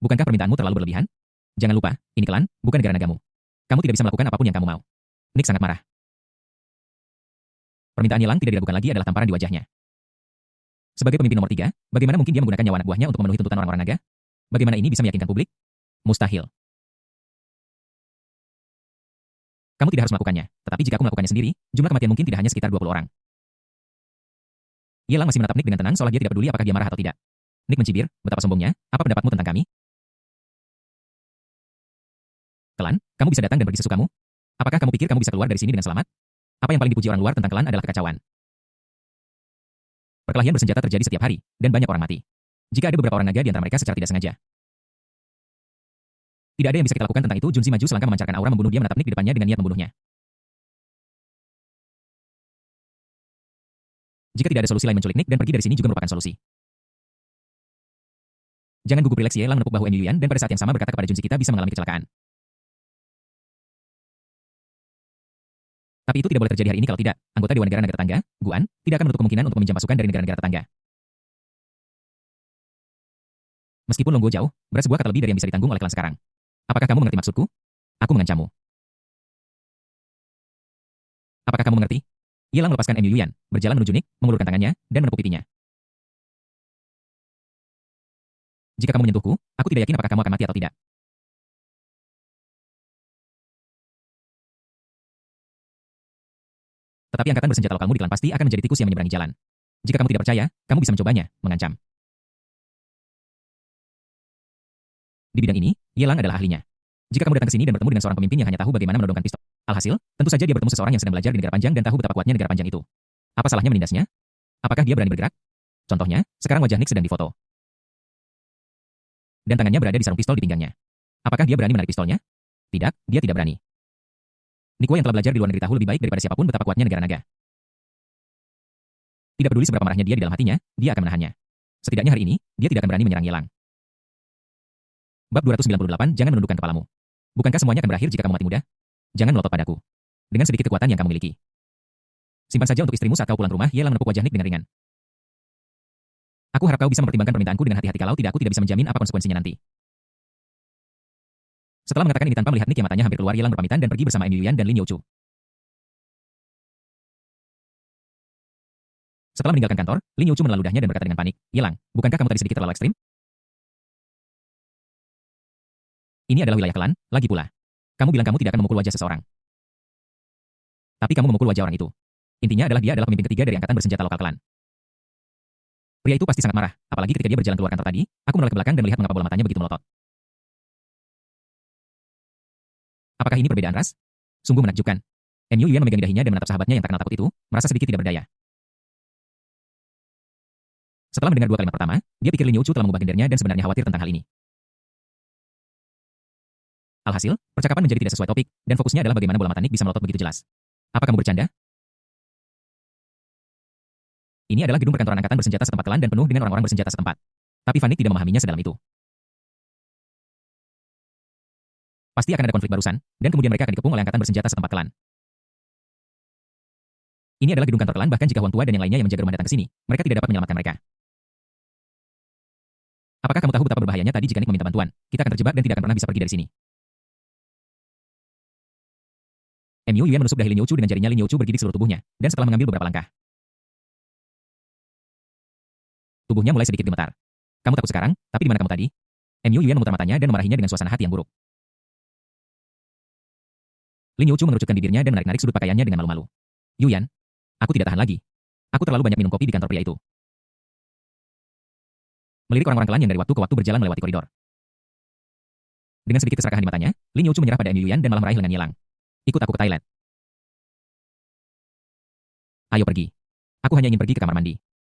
Bukankah permintaanmu terlalu berlebihan? Jangan lupa, ini klan, bukan negara nagamu. Kamu tidak bisa melakukan apapun yang kamu mau. Nick sangat marah. Permintaan Yelang tidak diragukan lagi adalah tamparan di wajahnya. Sebagai pemimpin nomor 3, bagaimana mungkin dia menggunakan nyawa anak buahnya untuk memenuhi tuntutan orang-orang naga? Bagaimana ini bisa meyakinkan publik? Mustahil. Kamu tidak harus melakukannya, tetapi jika aku melakukannya sendiri, jumlah kematian mungkin tidak hanya sekitar 20 orang. Yelang masih menatap Nick dengan tenang seolah dia tidak peduli apakah dia marah atau tidak. Nick mencibir, betapa sombongnya, apa pendapatmu tentang kami? Klan, kamu bisa datang dan pergi sesukamu? Apakah kamu pikir kamu bisa keluar dari sini dengan selamat? Apa yang paling dipuji orang luar tentang klan adalah kekacauan. Perkelahian bersenjata terjadi setiap hari, dan banyak orang mati. Jika ada beberapa orang naga di antara mereka secara tidak sengaja. Tidak ada yang bisa kita lakukan tentang itu. Junzi maju selangkah memancarkan aura membunuh. Dia menatap Nick di depannya dengan niat membunuhnya. Jika tidak ada solusi lain, menculik Nick dan pergi dari sini juga merupakan solusi. Jangan gugup, rileks. Yelang menepuk bahu Yuyan dan pada saat yang sama berkata kepada Junzi, kita bisa mengalami kecelakaan. Tapi itu tidak boleh terjadi hari ini. Kalau tidak, anggota Dewan Negara Tetangga, Guan, tidak akan menutup kemungkinan untuk meminjam pasukan dari negara-negara tetangga. Meskipun Longguo jauh, berat sebuah kata lebih dari yang bisa ditanggung oleh klan sekarang. Apakah kamu mengerti maksudku? Aku mengancammu. Apakah kamu mengerti? Yelang melepaskan Yuyan, berjalan menuju Nick, mengulurkan tangannya, dan menepuk pipinya. Jika kamu menyentuhku, aku tidak yakin apakah kamu akan mati atau tidak. Tetapi angkatan bersenjata lokalmu di klan pasti akan menjadi tikus yang menyeberangi jalan. Jika kamu tidak percaya, kamu bisa mencobanya, mengancam. Di bidang ini, Yelang adalah ahlinya. Jika kamu datang ke sini dan bertemu dengan seorang pemimpin yang hanya tahu bagaimana menodongkan pistol, alhasil, tentu saja dia bertemu seseorang yang sedang belajar di negara panjang dan tahu betapa kuatnya negara panjang itu. Apa salahnya menindasnya? Apakah dia berani bergerak? Contohnya, sekarang wajah Nick sedang difoto. Dan tangannya berada di sarung pistol di pinggangnya. Apakah dia berani menarik pistolnya? Tidak, dia tidak berani. Niko yang telah belajar di luar negeri tahu lebih baik daripada siapapun betapa kuatnya negara naga. Tidak peduli seberapa marahnya dia di dalam hatinya, dia akan menahannya. Setidaknya hari ini, dia tidak akan berani menyerang Yelang. Bab 298, jangan menundukkan kepalamu. Bukankah semuanya akan berakhir jika kamu mati muda? Jangan melotot padaku. Dengan sedikit kekuatan yang kamu miliki. Simpan saja untuk istrimu saat kau pulang ke rumah. Yelang menepuk wajah Nick dengan ringan. Aku harap kau bisa mempertimbangkan permintaanku dengan hati-hati. Kalau tidak, aku tidak bisa menjamin apa konsekuensinya nanti. Setelah mengatakan ini tanpa melihat Nick yang matanya hampir keluar, Yelang berpamitan dan pergi bersama Yuyan dan Lin Youchu. Setelah meninggalkan kantor, Lin Youchu menelan ludahnya dan berkata dengan panik, Yelang, bukankah kamu tadi sedikit terlalu ekstrim? Ini adalah wilayah klan, lagi pula. Kamu bilang kamu tidak akan memukul wajah seseorang. Tapi kamu memukul wajah orang itu. Intinya adalah dia adalah pemimpin ketiga dari angkatan bersenjata lokal klan. Pria itu pasti sangat marah, apalagi ketika dia berjalan keluar kantor tadi, aku menoleh ke belakang dan melihat mengapa bola matanya begitu melotot. Apakah ini perbedaan ras? Sungguh menakjubkan. Yuyan memegang dahinya dan menatap sahabatnya yang tak kenal takut itu, merasa sedikit tidak berdaya. Setelah mendengar dua kalimat pertama, dia pikir Lin Youchu telah mengubah gendernya dan sebenarnya khawatir tentang hal ini. Alhasil, percakapan menjadi tidak sesuai topik, dan fokusnya adalah bagaimana bola mata Nick bisa melotot begitu jelas. Apa kamu bercanda? Ini adalah gedung perkantoran angkatan bersenjata setempat klan dan penuh dengan orang-orang bersenjata setempat. Tapi Vanik tidak memahaminya sedalam itu. Pasti akan ada konflik barusan, dan kemudian mereka akan dikepung oleh angkatan bersenjata setempat klan. Ini adalah gedung kantor klan, bahkan jika Huang Tua dan yang lainnya yang menjaga rumah datang ke sini, mereka tidak dapat menyelamatkan mereka. Apakah kamu tahu betapa berbahayanya tadi jika Nick meminta bantuan? Kita akan terjebak dan tidak akan pernah bisa pergi dari sini. Yuyan menusuk dahi Lin Youchu dengan jarinya. Lin Youchu bergidik seluruh tubuhnya, dan setelah mengambil beberapa langkah, tubuhnya mulai sedikit gemetar. Kamu takut sekarang, tapi di mana kamu tadi? Yuyan memutar matanya dan memarahinya dengan suasana hati yang buruk. Lin Youchu mengerucutkan bibirnya dan menarik-narik sudut pakaiannya dengan malu-malu. Yuyan, aku tidak tahan lagi. Aku terlalu banyak minum kopi di kantor pria itu. Melirik orang-orang klan yang dari waktu ke waktu berjalan melewati koridor. Dengan sedikit keserakahan di matanya, Lin Youchu menyerah pada Yuyan dan malah meraih lengan Yelang. Ikut aku ke toilet. Ayo pergi. Aku hanya ingin pergi ke kamar mandi.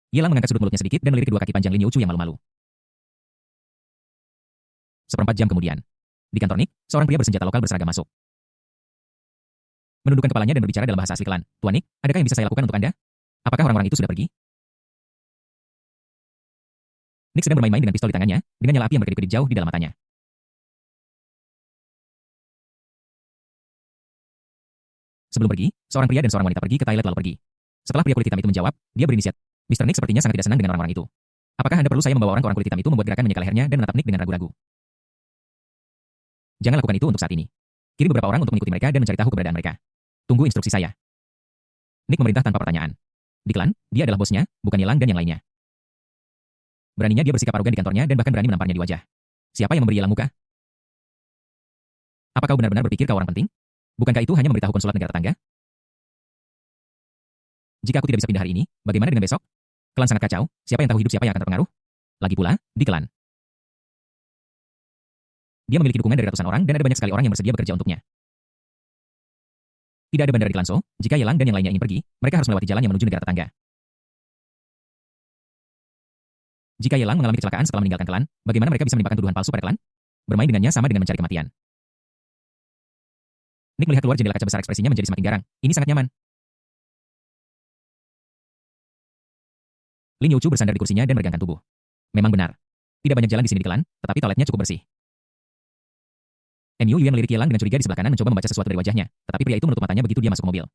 Yelang mengangkat sudut mulutnya sedikit dan melirik kedua kaki panjang Lin Youchu yang malu-malu. Seperempat jam kemudian, di kantor Nick, seorang pria bersenjata lokal berseragam masuk. Menundukkan kepalanya dan berbicara dalam bahasa asli klan. Tuan Nick, adakah yang bisa saya lakukan untuk Anda? Apakah orang-orang itu sudah pergi? Nick sedang bermain-main dengan pistol di tangannya, dengan nyala api yang berkedip-kedip jauh di dalam matanya. Sebelum pergi, seorang pria dan seorang wanita pergi ke toilet lalu pergi. Setelah pria kulit hitam itu menjawab, dia berinisiatif. Mr. Nick sepertinya sangat tidak senang dengan orang-orang itu. Apakah Anda perlu saya membawa orang ke orang kulit hitam itu membuat gerakan menyeka lehernya dan menatap Nick dengan ragu-ragu? Jangan lakukan itu untuk saat ini. Kirim beberapa orang untuk mengikuti mereka dan mencari tahu keberadaan mereka. Tunggu instruksi saya. Nick memerintah tanpa pertanyaan. Di klan, dia adalah bosnya, bukan Yelang dan yang lainnya. Beraninya dia bersikap arogan di kantornya dan bahkan berani menamparnya di wajah. Siapa yang memberi Yelang muka? Apa kau benar-benar berpikir kau orang penting? Bukankah itu hanya memberitahu konsulat negara tetangga? Jika aku tidak bisa pindah hari ini, bagaimana dengan besok? Klan sangat kacau, siapa yang tahu hidup siapa yang akan terpengaruh? Lagi pula, di klan. Dia memiliki dukungan dari ratusan orang dan ada banyak sekali orang yang bersedia bekerja untuknya. Tidak ada bandara di klan So, jika Yelang dan yang lainnya ingin pergi, mereka harus melewati jalan yang menuju negara tetangga. Jika Yelang mengalami kecelakaan setelah meninggalkan klan, bagaimana mereka bisa menimpakan tuduhan palsu pada klan? Bermain dengannya sama dengan mencari kematian. Nick melihat keluar jendela kaca besar, ekspresinya menjadi semakin garang. Ini sangat nyaman. Lin Youchu bersandar di kursinya dan meregangkan tubuh. Memang benar. Tidak banyak jalan di sini di klan, tetapi toiletnya cukup bersih. Mu Yuan melirik Yelang dengan curiga di sebelah kanan mencoba membaca sesuatu dari wajahnya, tetapi pria itu menutup matanya begitu dia masuk ke mobil.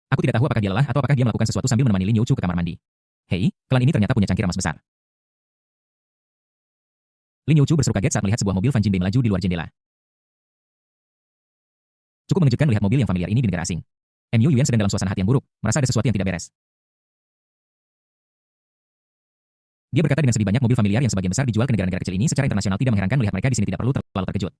Aku tidak tahu apakah dia lelah atau apakah dia melakukan sesuatu sambil menemani Lin Youchu ke kamar mandi. Hei, klan ini ternyata punya cangkir emas besar. Lin Youchu berseru kaget saat melihat sebuah mobil Fan Jinbei melaju di luar jendela. Cukup mengejutkan melihat mobil yang familiar ini di negara asing. Mu Yuan sedang dalam suasana hati yang buruk, merasa ada sesuatu yang tidak beres. Dia berkata dengan sedih, banyak mobil familiar yang sebagian besar dijual ke negara-negara kecil ini secara internasional, tidak mengherankan melihat mereka di sini tidak perlu terlalu terkejut.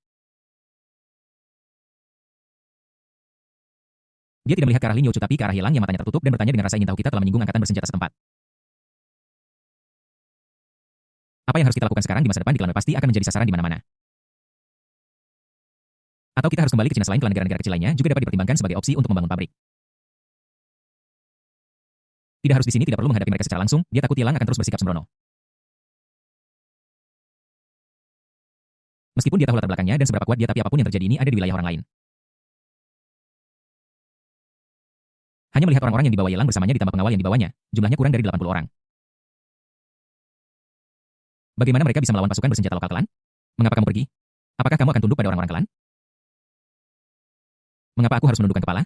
Dia tidak melihat ke arah Lin Youchu tapi ke arah Yelang yang matanya tertutup dan bertanya dengan rasa ingin tahu, kita telah menyinggung angkatan bersenjata setempat. Apa yang harus kita lakukan sekarang di masa depan di klan pasti akan menjadi sasaran di mana-mana. Atau kita harus kembali ke Cina, selain klan negara-negara kecil lainnya juga dapat dipertimbangkan sebagai opsi untuk membangun pabrik. Tidak harus di sini, tidak perlu menghadapi mereka secara langsung, dia takut Yelang akan terus bersikap sembrono. Meskipun dia tahu latar belakangnya dan seberapa kuat dia, tapi apapun yang terjadi ini ada di wilayah orang lain. Hanya melihat orang-orang yang dibawa Yelang bersamanya ditambah pengawal yang dibawanya, jumlahnya kurang dari 80 orang. Bagaimana mereka bisa melawan pasukan bersenjata lokal klan? Mengapa kamu pergi? Apakah kamu akan tunduk pada orang-orang klan? Mengapa aku harus menundukkan kepala?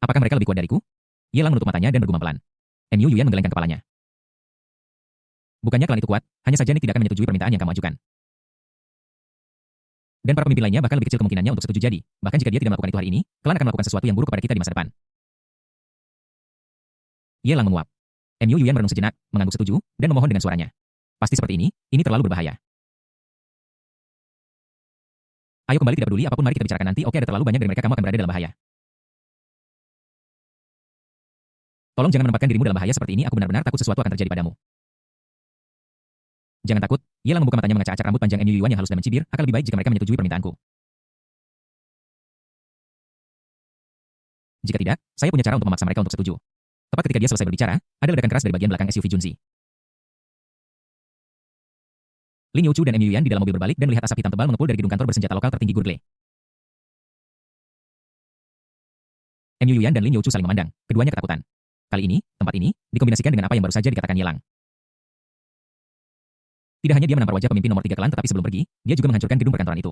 Apakah mereka lebih kuat dariku? Yelang menutup matanya dan bergumam pelan. Mu Yuan menggelengkan kepalanya. Bukannya klan itu kuat, hanya saja Nick tidak akan menyetujui permintaan yang kamu ajukan. Dan para pemimpin lainnya bahkan lebih kecil kemungkinannya untuk setuju, jadi, bahkan jika dia tidak melakukan itu hari ini, klan akan melakukan sesuatu yang buruk kepada kita di masa depan. Yelang menguap. Mu Yuan merenung sejenak, mengangguk setuju, dan memohon dengan suaranya. Pasti seperti ini terlalu berbahaya. Ayo kembali, tidak peduli apapun, mari kita bicarakan nanti, oke, ada terlalu banyak dari mereka, kamu akan berada dalam bahaya. Tolong jangan menempatkan dirimu dalam bahaya seperti ini, aku benar-benar takut sesuatu akan terjadi padamu. Jangan takut, Yelang membuka matanya mengacak-acak rambut panjang Mu Yuan yang halus dan mencibir, akan lebih baik jika mereka menyetujui permintaanku. Jika tidak, saya punya cara untuk memaksa mereka untuk setuju. Tepat ketika dia selesai berbicara, ada ledakan keras dari bagian belakang SUV Junzi. Lin Youchu dan Mu Yuan di dalam mobil berbalik dan melihat asap hitam tebal mengepul dari gedung kantor bersenjata lokal tertinggi Gurgle. Mu Yuan dan Lin Youchu saling memandang, keduanya ketakutan. Kali ini, tempat ini, dikombinasikan dengan apa yang baru saja dikatakan Yelang. Tidak hanya dia menampar wajah pemimpin nomor 3 klan, tetapi sebelum pergi, dia juga menghancurkan gedung perkantoran itu.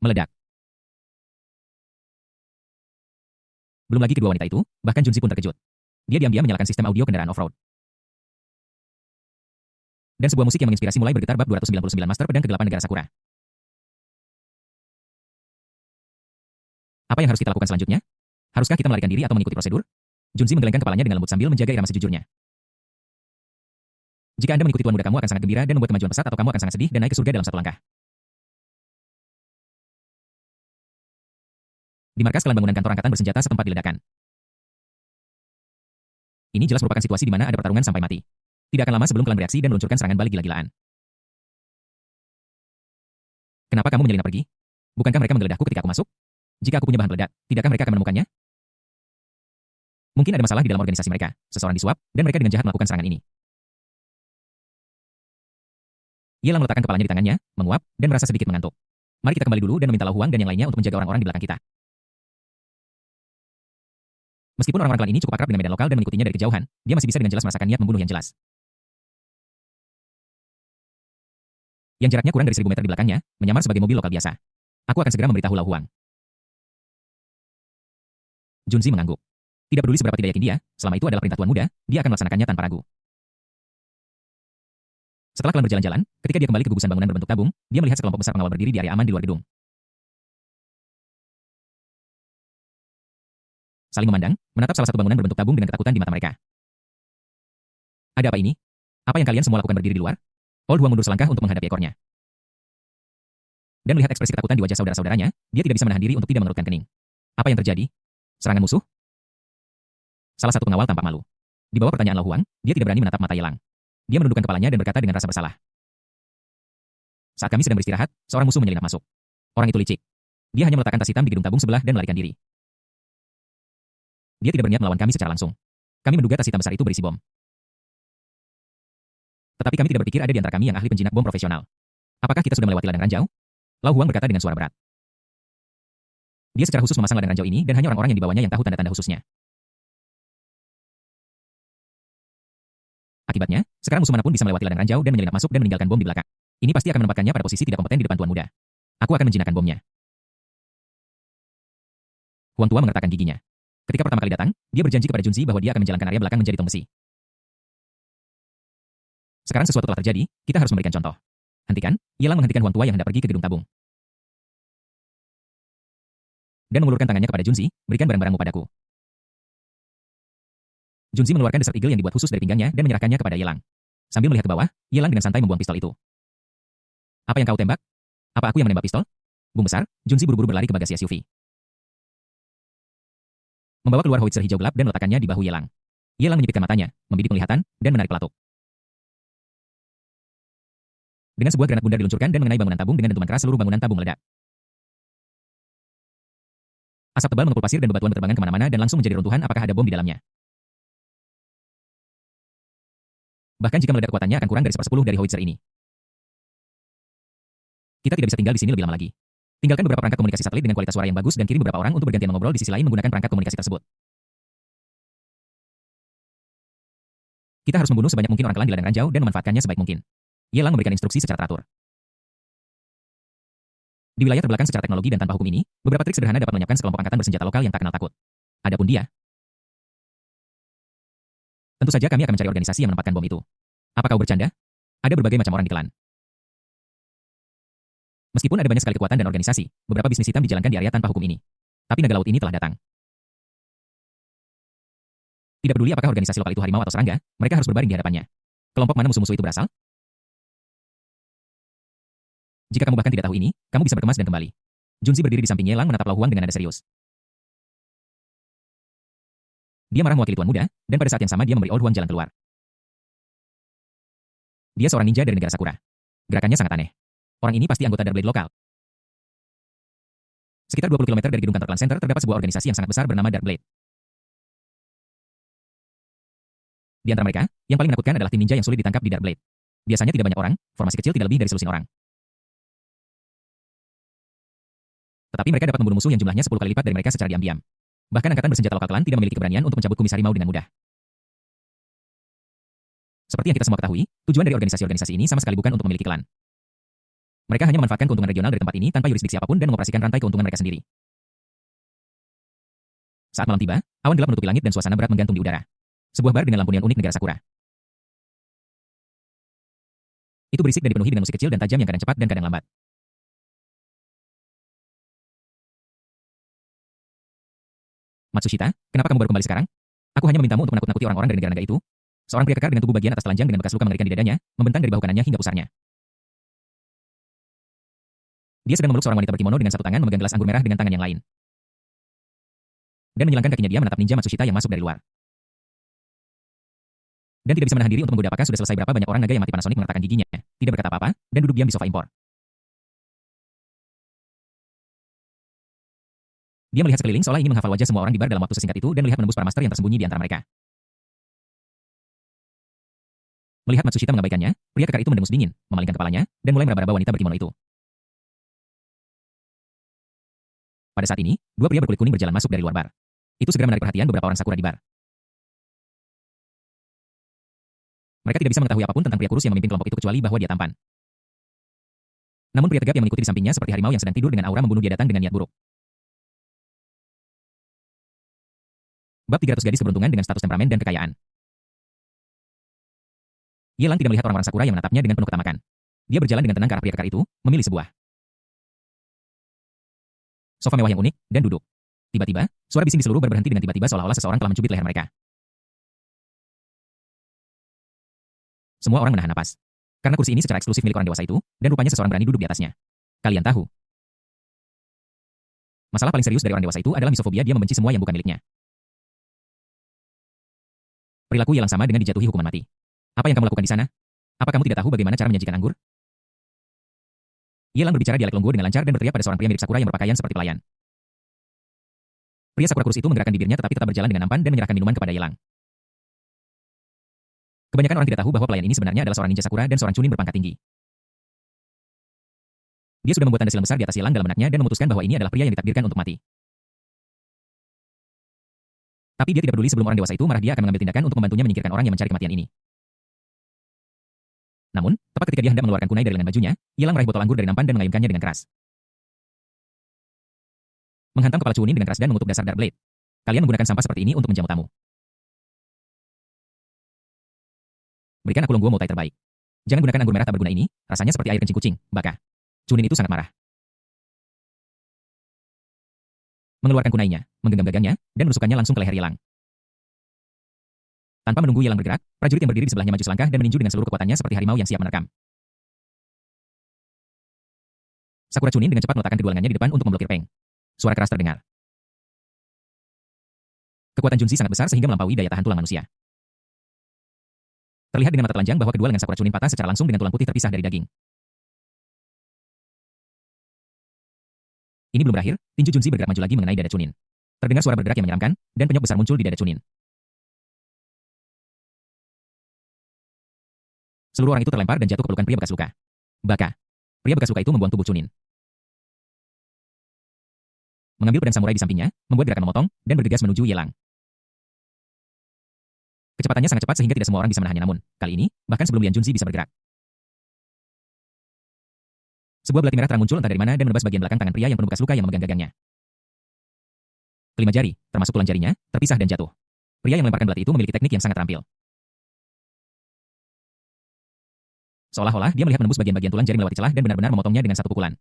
Meledak. Belum lagi kedua wanita itu, bahkan Junzi pun terkejut. Dia diam-diam menyalakan sistem audio kendaraan off-road. Dan sebuah musik yang menginspirasi mulai bergetar, bab 299 Master Pedang ke-8 Negara Sakura. Apa yang harus kita lakukan selanjutnya? Haruskah kita melarikan diri atau mengikuti prosedur? Junzi menggelengkan kepalanya dengan lembut sambil menjaga irama sejujurnya. Jika Anda mengikuti tuan muda, kamu akan sangat gembira dan membuat kemajuan pesat, atau kamu akan sangat sedih dan naik ke surga dalam satu langkah. Di markas klan, bangunan kantor angkatan bersenjata setempat diledakkan. Ini jelas merupakan situasi di mana ada pertarungan sampai mati. Tidak akan lama sebelum klan bereaksi dan meluncurkan serangan balik gila-gilaan. Kenapa kamu menyelinap pergi? Bukankah mereka menggeledahku ketika aku masuk? Jika aku punya bahan peledak, tidakkah mereka akan menemukannya? Mungkin ada masalah di dalam organisasi mereka, seseorang disuap, dan mereka dengan jahat melakukan serangan ini. Yelang meletakkan kepalanya di tangannya, menguap, dan merasa sedikit mengantuk. Mari kita kembali dulu dan meminta Lao Huang dan yang lainnya untuk menjaga orang-orang di belakang kita. Meskipun orang-orang klan ini cukup akrab dengan medan lokal dan mengikutinya dari kejauhan, dia masih bisa dengan jelas merasakan niat membunuh yang jelas. Yang jaraknya kurang dari 1000 meter di belakangnya, menyamar sebagai mobil lokal biasa. Aku akan segera memberitahu Lao Huang. Junzi mengangguk. Tidak peduli seberapa tidak yakin dia, selama itu adalah perintah tuan muda, dia akan melaksanakannya tanpa ragu. Setelah kelam berjalan-jalan, ketika dia kembali ke gugusan bangunan berbentuk tabung, dia melihat sekelompok besar pengawal berdiri di area aman di luar gedung. Saling memandang, menatap salah satu bangunan berbentuk tabung dengan ketakutan di mata mereka. Ada apa ini? Apa yang kalian semua lakukan berdiri di luar? Old Huang mundur selangkah untuk menghadapi ekornya. Dan melihat ekspresi ketakutan di wajah saudara-saudaranya, dia tidak bisa menahan diri untuk tidak mengerutkan kening. Apa yang terjadi? Serangan musuh? Salah satu pengawal tampak malu. Di bawah pertanyaan Lao Huang, dia tidak berani menatap mata Yelang. Dia menundukkan kepalanya dan berkata dengan rasa bersalah. Saat kami sedang beristirahat, seorang musuh menyelinap masuk. Orang itu licik. Dia hanya meletakkan tas hitam di gedung tabung sebelah dan melarikan diri. Dia tidak berniat melawan kami secara langsung. Kami menduga tas hitam besar itu berisi bom. Tetapi kami tidak berpikir ada di antara kami yang ahli penjinak bom profesional. Apakah kita sudah melewati ladang ranjau? Lao Huang berkata dengan suara berat. Dia secara khusus memasang ladang ranjau ini dan hanya orang-orang yang dibawanya yang tahu tanda-tanda khususnya. Akibatnya, sekarang musuh manapun bisa melewati ladang ranjau dan menyelinap masuk dan meninggalkan bom di belakang. Ini pasti akan menempatkannya pada posisi tidak kompeten di depan Tuan Muda. Aku akan menjinakkan bomnya. Huang Tua mengertakkan giginya. Ketika pertama kali datang, dia berjanji kepada Junzi bahwa dia akan menjalankan area belakang menjadi tong besi. Sekarang sesuatu telah terjadi, kita harus memberikan contoh. Hentikan, Yelang menghentikan Huang Tua yang hendak pergi ke gedung tabung. Dan mengulurkan tangannya kepada Junzi, berikan barang-barangmu padaku. Junzi mengeluarkan Desert Eagle yang dibuat khusus dari pinggangnya dan menyerahkannya kepada Yelang. Sambil melihat ke bawah, Yelang dengan santai membuang pistol itu. Apa yang kau tembak? Apa aku yang menembak pistol? Bung besar, Junzi buru-buru berlari ke bagasi SUV. Membawa keluar howitzer hijau gelap dan meletakkannya di bahu Yelang. Yelang menyipitkan matanya, membidik penglihatan, dan menarik pelatuk. Dengan sebuah granat bundar diluncurkan dan mengenai bangunan tabung dengan dentuman keras seluruh bangunan tabung meledak. Asap tebal mengepul pasir dan bebatuan berterbangan kemana-mana dan langsung menjadi runtuhan apakah ada bom di dalamnya. Bahkan jika meledak kekuatannya akan kurang dari 1/10 dari howitzer ini. Kita tidak bisa tinggal di sini lebih lama lagi. Tinggalkan beberapa perangkat komunikasi satelit dengan kualitas suara yang bagus dan kirim beberapa orang untuk bergantian mengobrol di sisi lain menggunakan perangkat komunikasi tersebut. Kita harus membunuh sebanyak mungkin orang kelan di ladang ranjau dan memanfaatkannya sebaik mungkin. Yelang memberikan instruksi secara teratur. Di wilayah terbelakang secara teknologi dan tanpa hukum ini, beberapa trik sederhana dapat melenyapkan sekelompok angkatan bersenjata lokal yang tak kenal takut. Adapun dia, tentu saja kami akan mencari organisasi yang menempatkan bom itu. Apa kau bercanda? Ada berbagai macam orang di klan. Meskipun ada banyak sekali kekuatan dan organisasi, beberapa bisnis hitam dijalankan di area tanpa hukum ini. Tapi naga laut ini telah datang. Tidak peduli apakah organisasi lokal itu harimau atau serangga, mereka harus berbaring di hadapannya. Kelompok mana musuh-musuh itu berasal? Jika kamu bahkan tidak tahu ini, kamu bisa berkemas dan kembali. Junzi berdiri di samping Yelang menatap Lao Huang dengan nada serius. Dia marah mewakili Tuan Muda, dan pada saat yang sama dia memberi Old Huang jalan keluar. Dia seorang ninja dari negara Sakura. Gerakannya sangat aneh. Orang ini pasti anggota Dark Blade lokal. Sekitar 20 km dari gedung kantor Clan Center terdapat sebuah organisasi yang sangat besar bernama Dark Blade. Di antara mereka, yang paling menakutkan adalah tim ninja yang sulit ditangkap di Dark Blade. Biasanya tidak banyak orang, formasi kecil tidak lebih dari selusin orang. Tetapi mereka dapat membunuh musuh yang jumlahnya 10 kali lipat dari mereka secara diam-diam. Bahkan angkatan bersenjata lokal klan tidak memiliki keberanian untuk mencabut kumis harimau dengan mudah. Seperti yang kita semua ketahui, tujuan dari organisasi-organisasi ini sama sekali bukan untuk memiliki klan. Mereka hanya memanfaatkan keuntungan regional dari tempat ini tanpa yurisdiksi apapun dan mengoperasikan rantai keuntungan mereka sendiri. Saat malam tiba, awan gelap menutupi langit dan suasana berat menggantung di udara. Sebuah bar dengan lampu neon unik negara Sakura. Itu berisik dan dipenuhi dengan musik kecil dan tajam yang kadang cepat dan kadang lambat. Matsushita, kenapa kamu baru kembali sekarang? Aku hanya memintamu untuk menakut-nakuti orang-orang dari negara-negara itu. Seorang pria kekar dengan tubuh bagian atas telanjang dengan bekas luka mengerikan di dadanya, membentang dari bahu kanannya hingga pusarnya. Dia sedang memeluk seorang wanita berkimono dengan satu tangan memegang gelas anggur merah dengan tangan yang lain. Dan menyilangkan kakinya dia menatap ninja Matsushita yang masuk dari luar. Dan tidak bisa menahan diri untuk menggoda apakah sudah selesai berapa banyak orang naga yang mati Panasonic mengertakkan giginya, tidak berkata apa-apa, dan duduk diam di sofa impor. Dia melihat sekeliling seolah ingin menghafal wajah semua orang di bar dalam waktu sesingkat itu dan melihat menembus para master yang tersembunyi di antara mereka. Melihat Matsushita mengabaikannya, pria kekar itu mendengus dingin, memalingkan kepalanya, dan mulai meraba-raba wanita berkimono itu. Pada saat ini, dua pria berkulit kuning berjalan masuk dari luar bar. Itu segera menarik perhatian beberapa orang Sakura di bar. Mereka tidak bisa mengetahui apapun tentang pria kurus yang memimpin kelompok itu kecuali bahwa dia tampan. Namun pria tegap yang mengikuti di sampingnya seperti harimau yang sedang tidur dengan aura membunuh dia datang dengan niat buruk. Bab 300 gadis keberuntungan dengan status temperamen dan kekayaan. Ye Lang tidak melihat orang-orang Sakura yang menatapnya dengan penuh ketamakan. Dia berjalan dengan tenang ke arah pria kekar itu, memilih sebuah sofa mewah yang unik, dan duduk. Tiba-tiba, suara bising di seluruh bar berhenti dengan tiba-tiba seolah-olah seseorang telah mencubit leher mereka. Semua orang menahan napas. Karena kursi ini secara eksklusif milik orang dewasa itu, dan rupanya seseorang berani duduk di atasnya. Kalian tahu. Masalah paling serius dari orang dewasa itu adalah misofobia, dia membenci semua yang bukan miliknya. Perilaku Ye Lang sama dengan dijatuhi hukuman mati. Apa yang kamu lakukan di sana? Apa kamu tidak tahu bagaimana cara menyajikan anggur? Ye Lang berbicara dialek Longguo dengan lancar dan berteriak pada seorang pria mirip Sakura yang berpakaian seperti pelayan. Pria Sakura kurus itu menggerakkan bibirnya tetapi tetap berjalan dengan nampan dan menyerahkan minuman kepada Ye Lang. Kebanyakan orang tidak tahu bahwa pelayan ini sebenarnya adalah seorang ninja Sakura dan seorang Chunin berpangkat tinggi. Dia sudah membuat tanda silang besar di atas Ye Lang dalam benaknya dan memutuskan bahwa ini adalah pria yang ditakdirkan untuk mati. Tapi dia tidak peduli sebelum orang dewasa itu marah, dia akan mengambil tindakan untuk membantunya menyingkirkan orang yang mencari kematian ini. Namun, tepat ketika dia hendak mengeluarkan kunai dari lengan bajunya, Ye Lang meraih botol anggur dari nampan dan mengayunkannya dengan keras. Menghantam kepala Chunin dengan keras dan mengutuk dasar Dark Blade. Kalian menggunakan sampah seperti ini untuk menjamu tamu. Berikan aku Longguo Moutai terbaik. Jangan gunakan anggur merah tak berguna ini, rasanya seperti air kencing kucing, baka. Chunin itu sangat marah. Mengeluarkan kunainya, menggenggam gagangnya, dan menusukkannya langsung ke leher Ye Lang. Tanpa menunggu Ye Lang bergerak, prajurit yang berdiri di sebelahnya maju selangkah dan meninju dengan seluruh kekuatannya seperti harimau yang siap menerkam. Sakura Chunin dengan cepat meletakkan kedua lengannya di depan untuk memblokir Peng. Suara keras terdengar. Kekuatan Junzi sangat besar sehingga melampaui daya tahan tulang manusia. Terlihat dengan mata telanjang bahwa kedua lengan Sakura Chunin patah secara langsung dengan tulang putih terpisah dari daging. Ini belum berakhir, tinju Junzi bergerak maju lagi mengenai dada Chunin. Terdengar suara bergerak yang menyeramkan, dan penyok besar muncul di dada Chunin. Seluruh orang itu terlempar dan jatuh ke pelukan pria bekas luka. Baka. Pria bekas luka itu membuang tubuh Chunin. Mengambil pedang samurai di sampingnya, membuat gerakan memotong, dan bergegas menuju Ye Lang. Kecepatannya sangat cepat sehingga tidak semua orang bisa menahannya, namun, kali ini, bahkan sebelum Lian Junzi bisa bergerak. Sebuah belati merah terang muncul entah dari mana dan menebas bagian belakang tangan pria yang penuh bekas luka yang memegang gagangnya. Kelima jari, termasuk tulang jarinya, terpisah dan jatuh. Pria yang melemparkan belati itu memiliki teknik yang sangat terampil. Seolah-olah dia melihat menembus bagian-bagian tulang jari melewati celah dan benar-benar memotongnya dengan satu pukulan.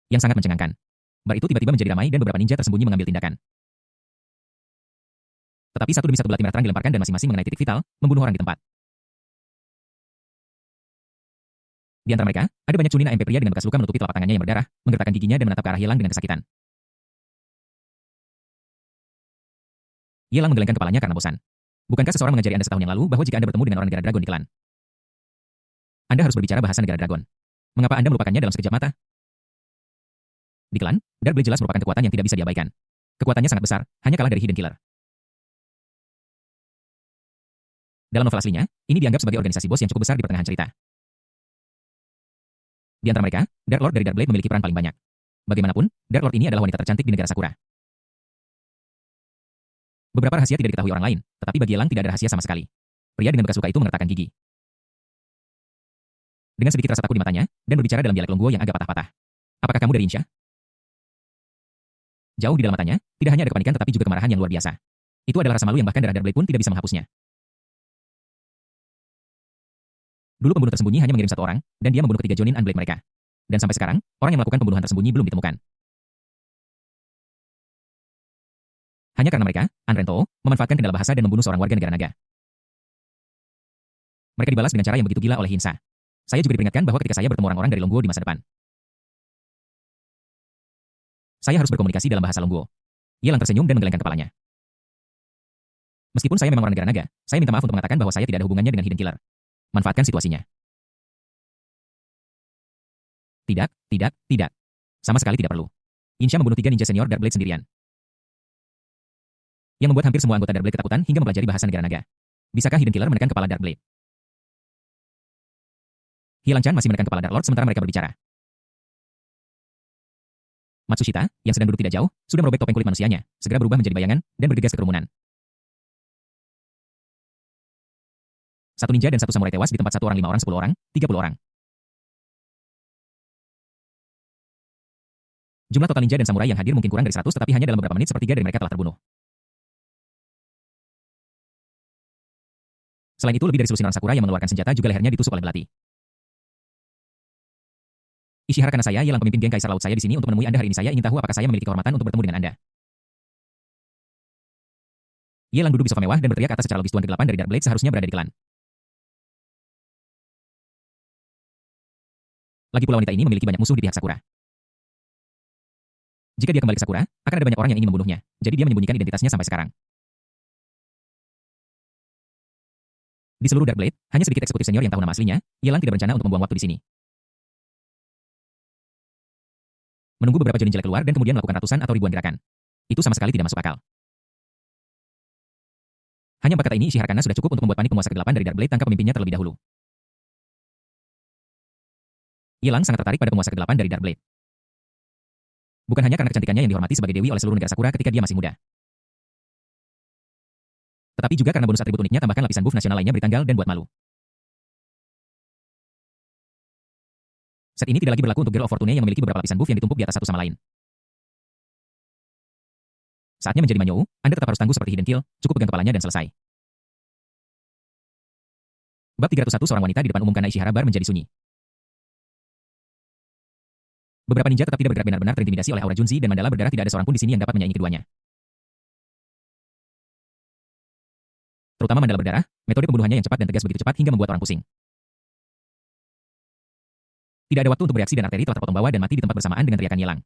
Yang sangat mencengangkan. Bar itu tiba-tiba menjadi ramai dan beberapa ninja tersembunyi mengambil tindakan. Tetapi satu demi satu belati merah terang dilemparkan dan masing-masing mengenai titik vital, membunuh orang di tempat. Di antara mereka, ada banyak Chunin AMP pria dengan bekas luka menutupi telapak tangannya yang berdarah, menggertakkan giginya dan menatap ke arah Ye Lang dengan kesakitan. Ye Lang menggelengkan kepalanya karena bosan. Bukankah seseorang mengajari Anda setahun yang lalu bahwa jika Anda bertemu dengan orang negara Dragon di klan, Anda harus berbicara bahasa negara Dragon? Mengapa Anda melupakannya dalam sekejap mata? Di klan, Dark Blade jelas merupakan kekuatan yang tidak bisa diabaikan. Kekuatannya sangat besar, hanya kalah dari Hidden Killer. Dalam novel aslinya, ini dianggap sebagai organisasi bos yang cukup besar di pertengahan cerita. Di antara mereka, Dark Lord dari Dark Blade memiliki peran paling banyak. Bagaimanapun, Dark Lord ini adalah wanita tercantik di negara Sakura. Beberapa rahasia tidak diketahui orang lain, tetapi bagi Ye Lang tidak ada rahasia sama sekali. Pria dengan bekas luka itu mengertakkan gigi. Dengan sedikit rasa takut di matanya, dan berbicara dalam dialek Longguo yang agak patah-patah. Apakah kamu dari Insha? Jauh di dalam matanya, tidak hanya ada kepanikan tetapi juga kemarahan yang luar biasa. Itu adalah rasa malu yang bahkan darah Dark Blade pun tidak bisa menghapusnya. Dulu pembunuh tersembunyi hanya mengirim satu orang, dan dia membunuh ketiga Jonin Unblade mereka. Dan sampai sekarang, orang yang melakukan pembunuhan tersembunyi belum ditemukan. Hanya karena mereka, Anrento, memanfaatkan kendala bahasa dan membunuh seorang warga negara naga. Mereka dibalas dengan cara yang begitu gila oleh Hinsa. Saya juga diperingatkan bahwa ketika saya bertemu orang-orang dari Longguo di masa depan, saya harus berkomunikasi dalam bahasa Longguo. Ye Lang tersenyum dan menggelengkan kepalanya. Meskipun saya memang orang negara naga, saya minta maaf untuk mengatakan bahwa saya tidak ada hubungannya dengan Hidden Killer. Manfaatkan situasinya. Tidak, tidak, tidak. Sama sekali tidak perlu. Insha membunuh 3 ninja senior Dark Blade sendirian. Yang membuat hampir semua anggota Dark Blade ketakutan hingga mempelajari bahasa negara naga. Bisakah Hidden Killer menekan kepala Dark Blade? Ye Lang Chan masih menekan kepala Dark Lord sementara mereka berbicara. Matsushita, yang sedang duduk tidak jauh, sudah merobek topeng kulit manusianya, segera berubah menjadi bayangan, dan bergegas ke kerumunan. Satu ninja dan satu samurai tewas di tempat 1 orang, 5 orang, 10 orang, 30 orang. Jumlah total ninja dan samurai yang hadir mungkin kurang dari 100 tetapi hanya dalam beberapa menit sepertiga dari mereka telah terbunuh. Selain itu, lebih dari selusin orang Sakura yang mengeluarkan senjata juga lehernya ditusuk oleh belati. Ishihara, karena saya Yelang, pemimpin geng Kaisar Laut, saya di sini untuk menemui Anda hari ini. Saya ingin tahu apakah saya memiliki kehormatan untuk bertemu dengan Anda. Yelang duduk di sofa mewah dan berteriak atas secara logis, Tuan ke-8 dari Dark Blade seharusnya berada di klan. Lagi pula wanita ini memiliki banyak musuh di pihak Sakura. Jika dia kembali ke Sakura, akan ada banyak orang yang ingin membunuhnya, jadi dia menyembunyikan identitasnya sampai sekarang. Di seluruh Dark Blade, hanya sedikit eksekutif senior yang tahu nama aslinya. Yelang tidak berencana untuk membuang waktu di sini. Menunggu beberapa jonin jelek keluar dan kemudian melakukan ratusan atau ribuan gerakan. Itu sama sekali tidak masuk akal. Hanya 4 kata ini Ishihara Kana sudah cukup untuk membuat panik penguasa ke-8 dari Dark Blade tangkap pemimpinnya terlebih dahulu. Yelang sangat tertarik pada penguasa ke-8 dari Dark Blade. Bukan hanya karena kecantikannya yang dihormati sebagai dewi oleh seluruh negara Sakura ketika dia masih muda. Tetapi juga karena bonus atribut uniknya, tambahkan lapisan buff nasional lainnya, beri tanggal dan buat malu. Set ini tidak lagi berlaku untuk Girl of Fortune yang memiliki beberapa lapisan buff yang ditumpuk di atas satu sama lain. Saatnya menjadi Manyou, Anda tetap harus tangguh seperti Hidden Kill, cukup pegang kepalanya dan selesai. Bab 301, seorang wanita di depan umum. Karena Ishihara Bar menjadi sunyi. Beberapa ninja tetap tidak bergerak, benar-benar terintimidasi oleh aura Junzi dan Mandala berdarah. Tidak ada seorang pun di sini yang dapat menyaingi keduanya. Terutama Mandala berdarah, metode pembunuhannya yang cepat dan tegas, begitu cepat hingga membuat orang pusing. Tidak ada waktu untuk bereaksi dan arteri telah terpotong bawah dan mati di tempat bersamaan dengan teriakan Yelang.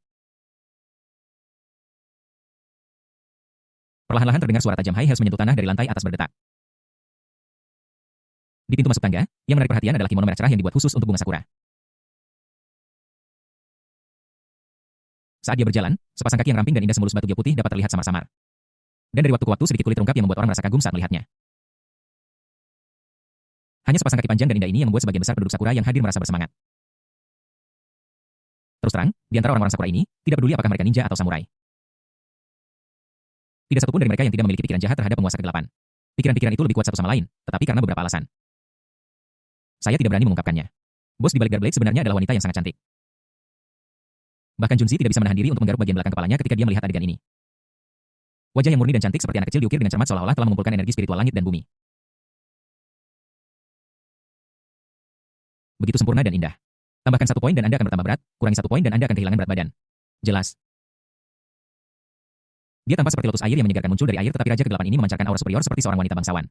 Perlahan-lahan terdengar suara tajam high heels menyentuh tanah dari lantai atas berdetak. Di pintu masuk tangga, yang menarik perhatian adalah kimono merah cerah yang dibuat khusus untuk bunga sakura. Saat dia berjalan, sepasang kaki yang ramping dan indah semulus batu putih dapat terlihat samar-samar. Dan dari waktu ke waktu sedikit kulit terungkap yang membuat orang merasa kagum saat melihatnya. Hanya sepasang kaki panjang dan indah ini yang membuat sebagian besar penduduk Sakura yang hadir merasa bersemangat. Terus terang, di antara orang-orang Sakura ini, tidak peduli apakah mereka ninja atau samurai. Tidak satupun dari mereka yang tidak memiliki pikiran jahat terhadap penguasa ke-8. Pikiran-pikiran itu lebih kuat satu sama lain, tetapi karena beberapa alasan. Saya tidak berani mengungkapkannya. Bos di balik Dark Blade sebenarnya adalah wanita yang sangat cantik. Bahkan Junzi tidak bisa menahan diri untuk menggaruk bagian belakang kepalanya ketika dia melihat adegan ini. Wajah yang murni dan cantik seperti anak kecil diukir dengan cermat seolah-olah telah mengumpulkan energi spiritual langit dan bumi. Begitu sempurna dan indah. Tambahkan 1 poin dan Anda akan bertambah berat, kurangi 1 poin dan Anda akan kehilangan berat badan. Jelas. Dia tampak seperti lotus air yang menyegarkan muncul dari air, tetapi raja ke-8 ini memancarkan aura superior seperti seorang wanita bangsawan.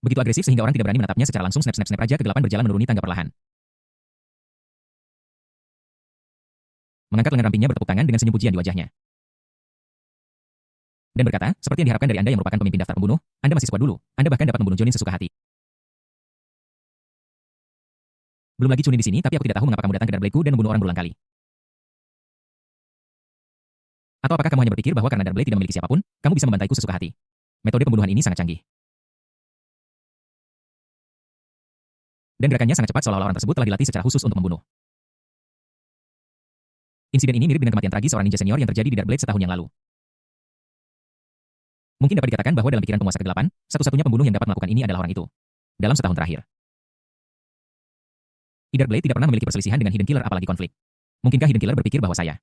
Begitu agresif sehingga orang tidak berani menatapnya secara langsung. Snap, snap, snap. Raja ke-8 berjalan menuruni tangga perlahan. Mengangkat lengan rampingnya, bertepuk tangan dengan senyum pujian di wajahnya. Dan berkata, seperti yang diharapkan dari Anda yang merupakan pemimpin daftar pembunuh, Anda masih sekuat dulu. Anda bahkan dapat membunuh Jonin sesuka hati. Belum lagi Chunin di sini, tapi aku tidak tahu mengapa kamu datang ke Dark Blade-ku dan membunuh orang berulang kali. Atau apakah kamu hanya berpikir bahwa karena Dark Blade tidak memiliki siapapun, kamu bisa membantaiku sesuka hati? Metode pembunuhan ini sangat canggih. Dan gerakannya sangat cepat seolah-olah orang tersebut telah dilatih secara khusus untuk membunuh. Insiden ini mirip dengan kematian tragis seorang ninja senior yang terjadi di Dark Blade setahun yang lalu. Mungkin dapat dikatakan bahwa dalam pikiran penguasa ke-8, satu-satunya pembunuh yang dapat melakukan ini adalah orang itu. Dalam setahun terakhir. Di Dark Blade tidak pernah memiliki perselisihan dengan Hidden Killer, apalagi konflik. Mungkinkah Hidden Killer berpikir bahwa saya?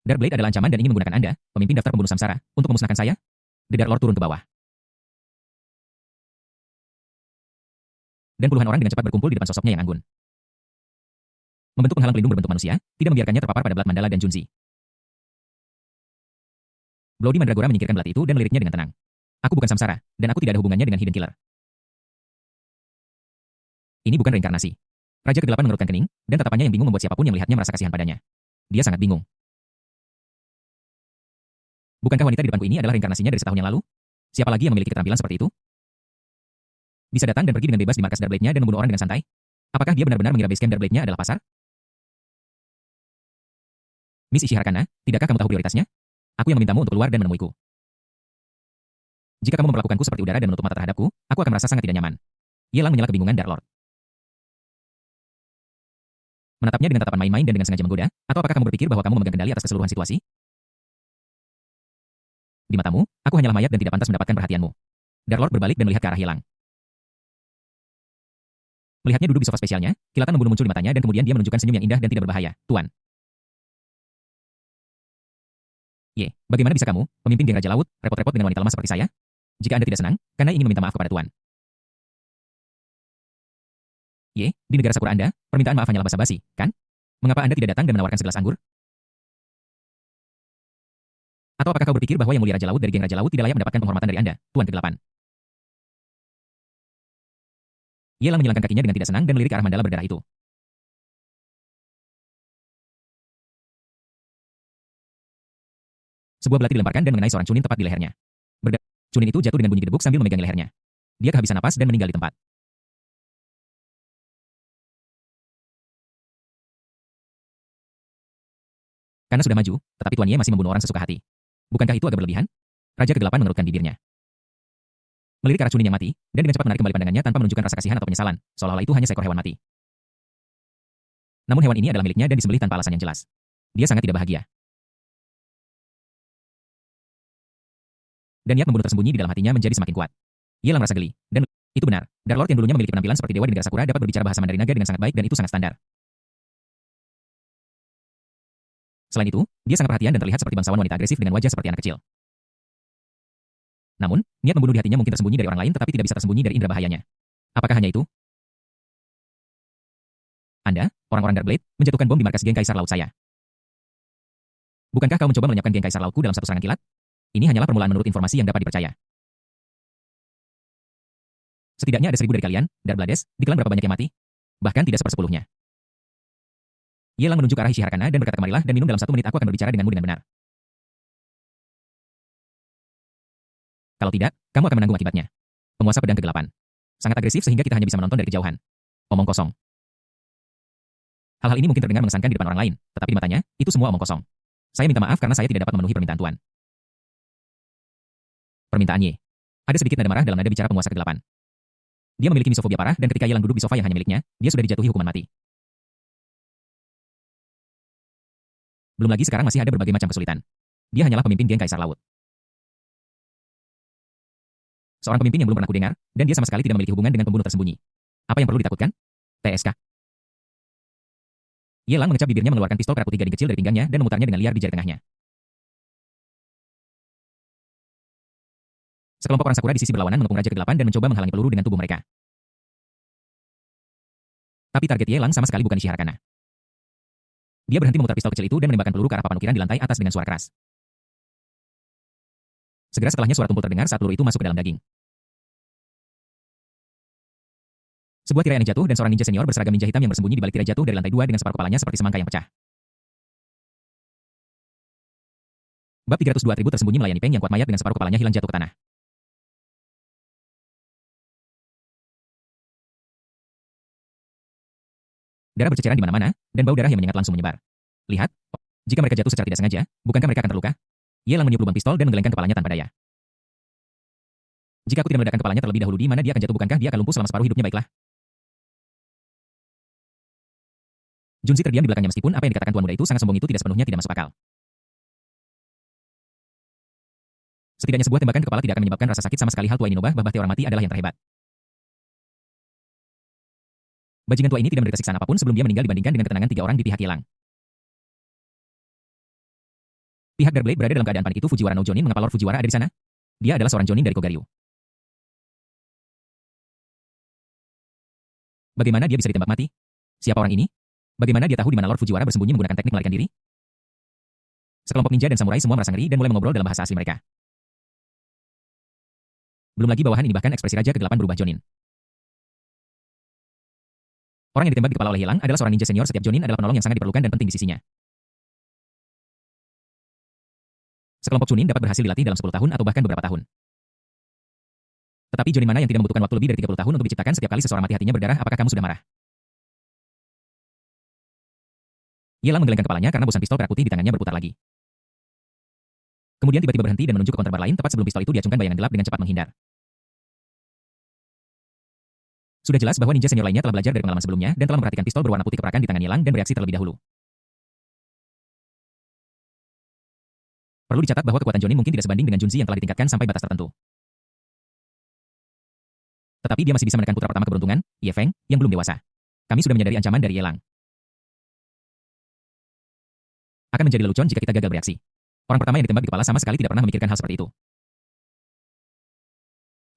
Dark Blade adalah ancaman dan ingin menggunakan Anda, pemimpin daftar pembunuh samsara, untuk memusnahkan saya? The Dark Lord turun ke bawah. Dan puluhan orang dengan cepat berkumpul di depan sosoknya yang anggun. Membentuk penghalang pelindung berbentuk manusia, tidak membiarkannya terpapar pada Blood Mandala dan Junzi. Bloody Mandragora menyingkirkan belati itu dan meliriknya dengan tenang. Aku bukan samsara, dan aku tidak ada hubungannya dengan Hidden Killer. Ini bukan reinkarnasi. Raja ke-8 mengerutkan kening, dan tatapannya yang bingung membuat siapapun yang melihatnya merasa kasihan padanya. Dia sangat bingung. Bukankah wanita di depanku ini adalah reinkarnasinya dari setahun yang lalu? Siapa lagi yang memiliki keterampilan seperti itu? Bisa datang dan pergi dengan bebas di markas Dark Blade-nya dan membunuh orang dengan santai? Apakah dia benar-benar mengira base camp Dark Blade-nya adalah pasar? Miss Ishihara Kana, tidakkah kamu tahu prioritasnya? Aku yang memintamu untuk keluar dan menemuiku. Jika kamu memperlakukanku seperti udara dan menutup mata terhadapku, aku akan merasa sangat tidak nyaman. Yelang menyela kebingungan Dark Lord. Menatapnya dengan tatapan main-main dan dengan sengaja menggoda, atau apakah kamu berpikir bahwa kamu memegang kendali atas keseluruhan situasi? Di matamu, aku hanyalah mayat dan tidak pantas mendapatkan perhatianmu. Dark Lord berbalik dan melihat ke arah Yelang. Melihatnya duduk di sofa spesialnya, kilatan membunuh muncul di matanya dan kemudian dia menunjukkan senyum yang indah dan tidak berbahaya. Tuan. Bagaimana bisa kamu, pemimpin geng Raja Laut, repot-repot dengan wanita lemah seperti saya? Jika Anda tidak senang, karena ingin meminta maaf kepada Tuan. Di negara Sakura Anda, permintaan maaf hanyalah basa-basi, kan? Mengapa Anda tidak datang dan menawarkan segelas anggur? Atau apakah kau berpikir bahwa yang mulia Raja Laut dari geng Raja Laut tidak layak mendapatkan penghormatan dari Anda, Tuan ke-8? Yelang menyilangkan kakinya dengan tidak senang dan melirik ke arah mandala berdarah itu. Sebuah belati dilemparkan dan mengenai seorang Chunin tepat di lehernya. Chunin itu jatuh dengan bunyi gedebuk sambil memegangi lehernya. Dia kehabisan napas dan meninggal di tempat. Karena sudah maju, tetapi Tuan Ye masih membunuh orang sesuka hati. Bukankah itu agak berlebihan? Raja ke-8 mengerutkan bibirnya. Melirik ke arah Chunin yang mati, dan dengan cepat menarik kembali pandangannya tanpa menunjukkan rasa kasihan atau penyesalan, seolah-olah itu hanya seekor hewan mati. Namun hewan ini adalah miliknya dan disembelih tanpa alasan yang jelas. Dia sangat tidak bahagia. Dan niat membunuh tersembunyi di dalam hatinya menjadi semakin kuat. Yelang merasa geli, dan itu benar. Darlord yang dulunya memiliki penampilan seperti dewa di negara Sakura dapat berbicara bahasa Mandarin naga dengan sangat baik dan itu sangat standar. Selain itu, dia sangat perhatian dan terlihat seperti bangsawan wanita agresif dengan wajah seperti anak kecil. Namun, niat membunuh di hatinya mungkin tersembunyi dari orang lain tetapi tidak bisa tersembunyi dari indera bahayanya. Apakah hanya itu? Anda, orang-orang Darkblade, menjatuhkan bom di markas geng Kaisar Laut saya. Bukankah kau mencoba melenyapkan geng Kaisar Lautku dalam satu serangan kilat? Ini hanyalah permulaan menurut informasi yang dapat dipercaya. Setidaknya ada 1000 dari kalian, Darblades, dikelan berapa banyak yang mati? Bahkan tidak sepersepuluhnya. Yelang menunjuk ke arah Ishiharakana dan berkata, kemarilah dan minum dalam 1 menit aku akan berbicara denganmu dengan benar. Kalau tidak, kamu akan menanggung akibatnya. Penguasa pedang ke-8. Sangat agresif sehingga kita hanya bisa menonton dari kejauhan. Omong kosong. Hal-hal ini mungkin terdengar mengesankan di depan orang lain, tetapi di matanya, itu semua omong kosong. Saya minta maaf karena saya tidak dapat memenuhi permintaan Tuan. Permintaan Ye. Ada sedikit nada marah dalam nada bicara penguasa ke-8. Dia memiliki misofobia parah dan ketika Yelang duduk di sofa yang hanya miliknya, dia sudah dijatuhi hukuman mati. Belum lagi sekarang masih ada berbagai macam kesulitan. Dia hanyalah pemimpin geng Kaisar Laut. Seorang pemimpin yang belum pernah kudengar, dan dia sama sekali tidak memiliki hubungan dengan pembunuh tersembunyi. Apa yang perlu ditakutkan? TSK. Yelang mengecap bibirnya mengeluarkan pistol perak putih gading kecil dari pinggangnya dan memutarnya dengan liar di jari tengahnya. Sekelompok orang Sakura di sisi berlawanan mengepung Raja ke-8 dan mencoba menghalangi peluru dengan tubuh mereka. Tapi target Yelang sama sekali bukan Ishiharakana. Dia berhenti memutar pistol kecil itu dan menembakkan peluru ke arah papan ukiran di lantai atas dengan suara keras. Segera setelahnya suara tumpul terdengar saat peluru itu masuk ke dalam daging. Sebuah tirai aneh jatuh dan seorang ninja senior berseragam ninja hitam yang bersembunyi di balik tirai jatuh dari lantai 2 dengan separuh kepalanya seperti semangka yang pecah. Bab 302 atribut tersembunyi melayani Peng yang kuat mayat dengan separuh kepalanya hilang jatuh ke tanah. Darah berceceran di mana-mana, dan bau darah yang menyengat langsung menyebar. Lihat, jika mereka jatuh secara tidak sengaja, bukankah mereka akan terluka? Yelang meniup lubang pistol dan menggelengkan kepalanya tanpa daya. Jika aku tidak meledakkan kepalanya terlebih dahulu di mana dia akan jatuh bukankah dia akan lumpuh selama separuh hidupnya baiklah? Junzi terdiam di belakangnya meskipun apa yang dikatakan tuan muda itu sangat sombong itu tidak sepenuhnya tidak masuk akal. Setidaknya sebuah tembakan ke kepala tidak akan menyebabkan rasa sakit sama sekali. Hal tua ini nobah bahwa orang mati adalah yang terhebat. Bajingan tua ini tidak menderita siksaan apapun sebelum dia meninggal dibandingkan dengan ketenangan 3 orang di pihak Yelang. Pihak Darkblade berada dalam keadaan panik itu. Fujiwara no Jonin, mengapa Lord Fujiwara ada di sana? Dia adalah seorang Jonin dari Kogaryu. Bagaimana dia bisa ditembak mati? Siapa orang ini? Bagaimana dia tahu di mana Lord Fujiwara bersembunyi menggunakan teknik melarikan diri? Sekelompok ninja dan samurai semua merasa ngeri dan mulai mengobrol dalam bahasa asli mereka. Belum lagi bawahan ini bahkan ekspresi Raja ke-8 berubah Jonin. Orang yang ditembak di kepala oleh Yelang adalah seorang ninja senior. Setiap Jonin adalah penolong yang sangat diperlukan dan penting di sisinya. Sekelompok Chunin dapat berhasil dilatih dalam 10 tahun atau bahkan beberapa tahun. Tetapi Jonin mana yang tidak membutuhkan waktu lebih dari 30 tahun untuk diciptakan? Setiap kali seseorang mati hatinya berdarah. Apakah kamu sudah marah? Yelang menggelengkan kepalanya karena bosan pistol perak putih di tangannya berputar lagi. Kemudian tiba-tiba berhenti dan menunjuk ke counterbar lain tepat sebelum pistol itu diacungkan. Bayangan gelap dengan cepat menghindar. Sudah jelas bahwa ninja senior lainnya telah belajar dari pengalaman sebelumnya dan telah memperhatikan pistol berwarna putih keperakan di tangan Yelang dan bereaksi terlebih dahulu. Perlu dicatat bahwa kekuatan Jonin mungkin tidak sebanding dengan Junzi yang telah ditingkatkan sampai batas tertentu. Tetapi dia masih bisa menekan putra pertama keberuntungan, Ye Feng, yang belum dewasa. Kami sudah menyadari ancaman dari Yelang. Akan menjadi lelucon jika kita gagal bereaksi. Orang pertama yang ditembak di kepala sama sekali tidak pernah memikirkan hal seperti itu.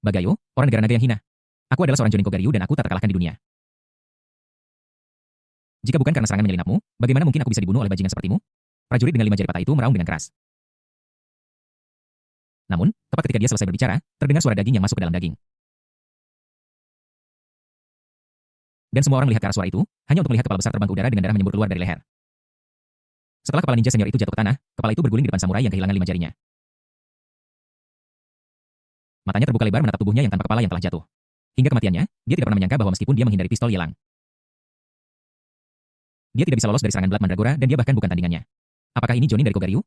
Bagayo, orang negara naga yang hina. Aku adalah seorang Jonin Kogaryu dan aku tak terkalahkan di dunia. Jika bukan karena serangan menyelinapmu, bagaimana mungkin aku bisa dibunuh oleh bajingan sepertimu? Prajurit dengan 5 jari patah itu meraung dengan keras. Namun, tepat ketika dia selesai berbicara, terdengar suara daging yang masuk ke dalam daging. Dan semua orang melihat ke arah suara itu, hanya untuk melihat kepala besar terbang ke udara dengan darah menyembur keluar dari leher. Setelah kepala ninja senior itu jatuh ke tanah, kepala itu berguling di depan samurai yang kehilangan 5 jarinya. Matanya terbuka lebar menatap tubuhnya yang tanpa kepala yang telah jatuh. Hingga kematiannya, dia tidak pernah menyangka bahwa meskipun dia menghindari pistol Yelang, dia tidak bisa lolos dari serangan Blood Mandragora dan dia bahkan bukan tandingannya. Apakah ini Jonin dari Kogaryu?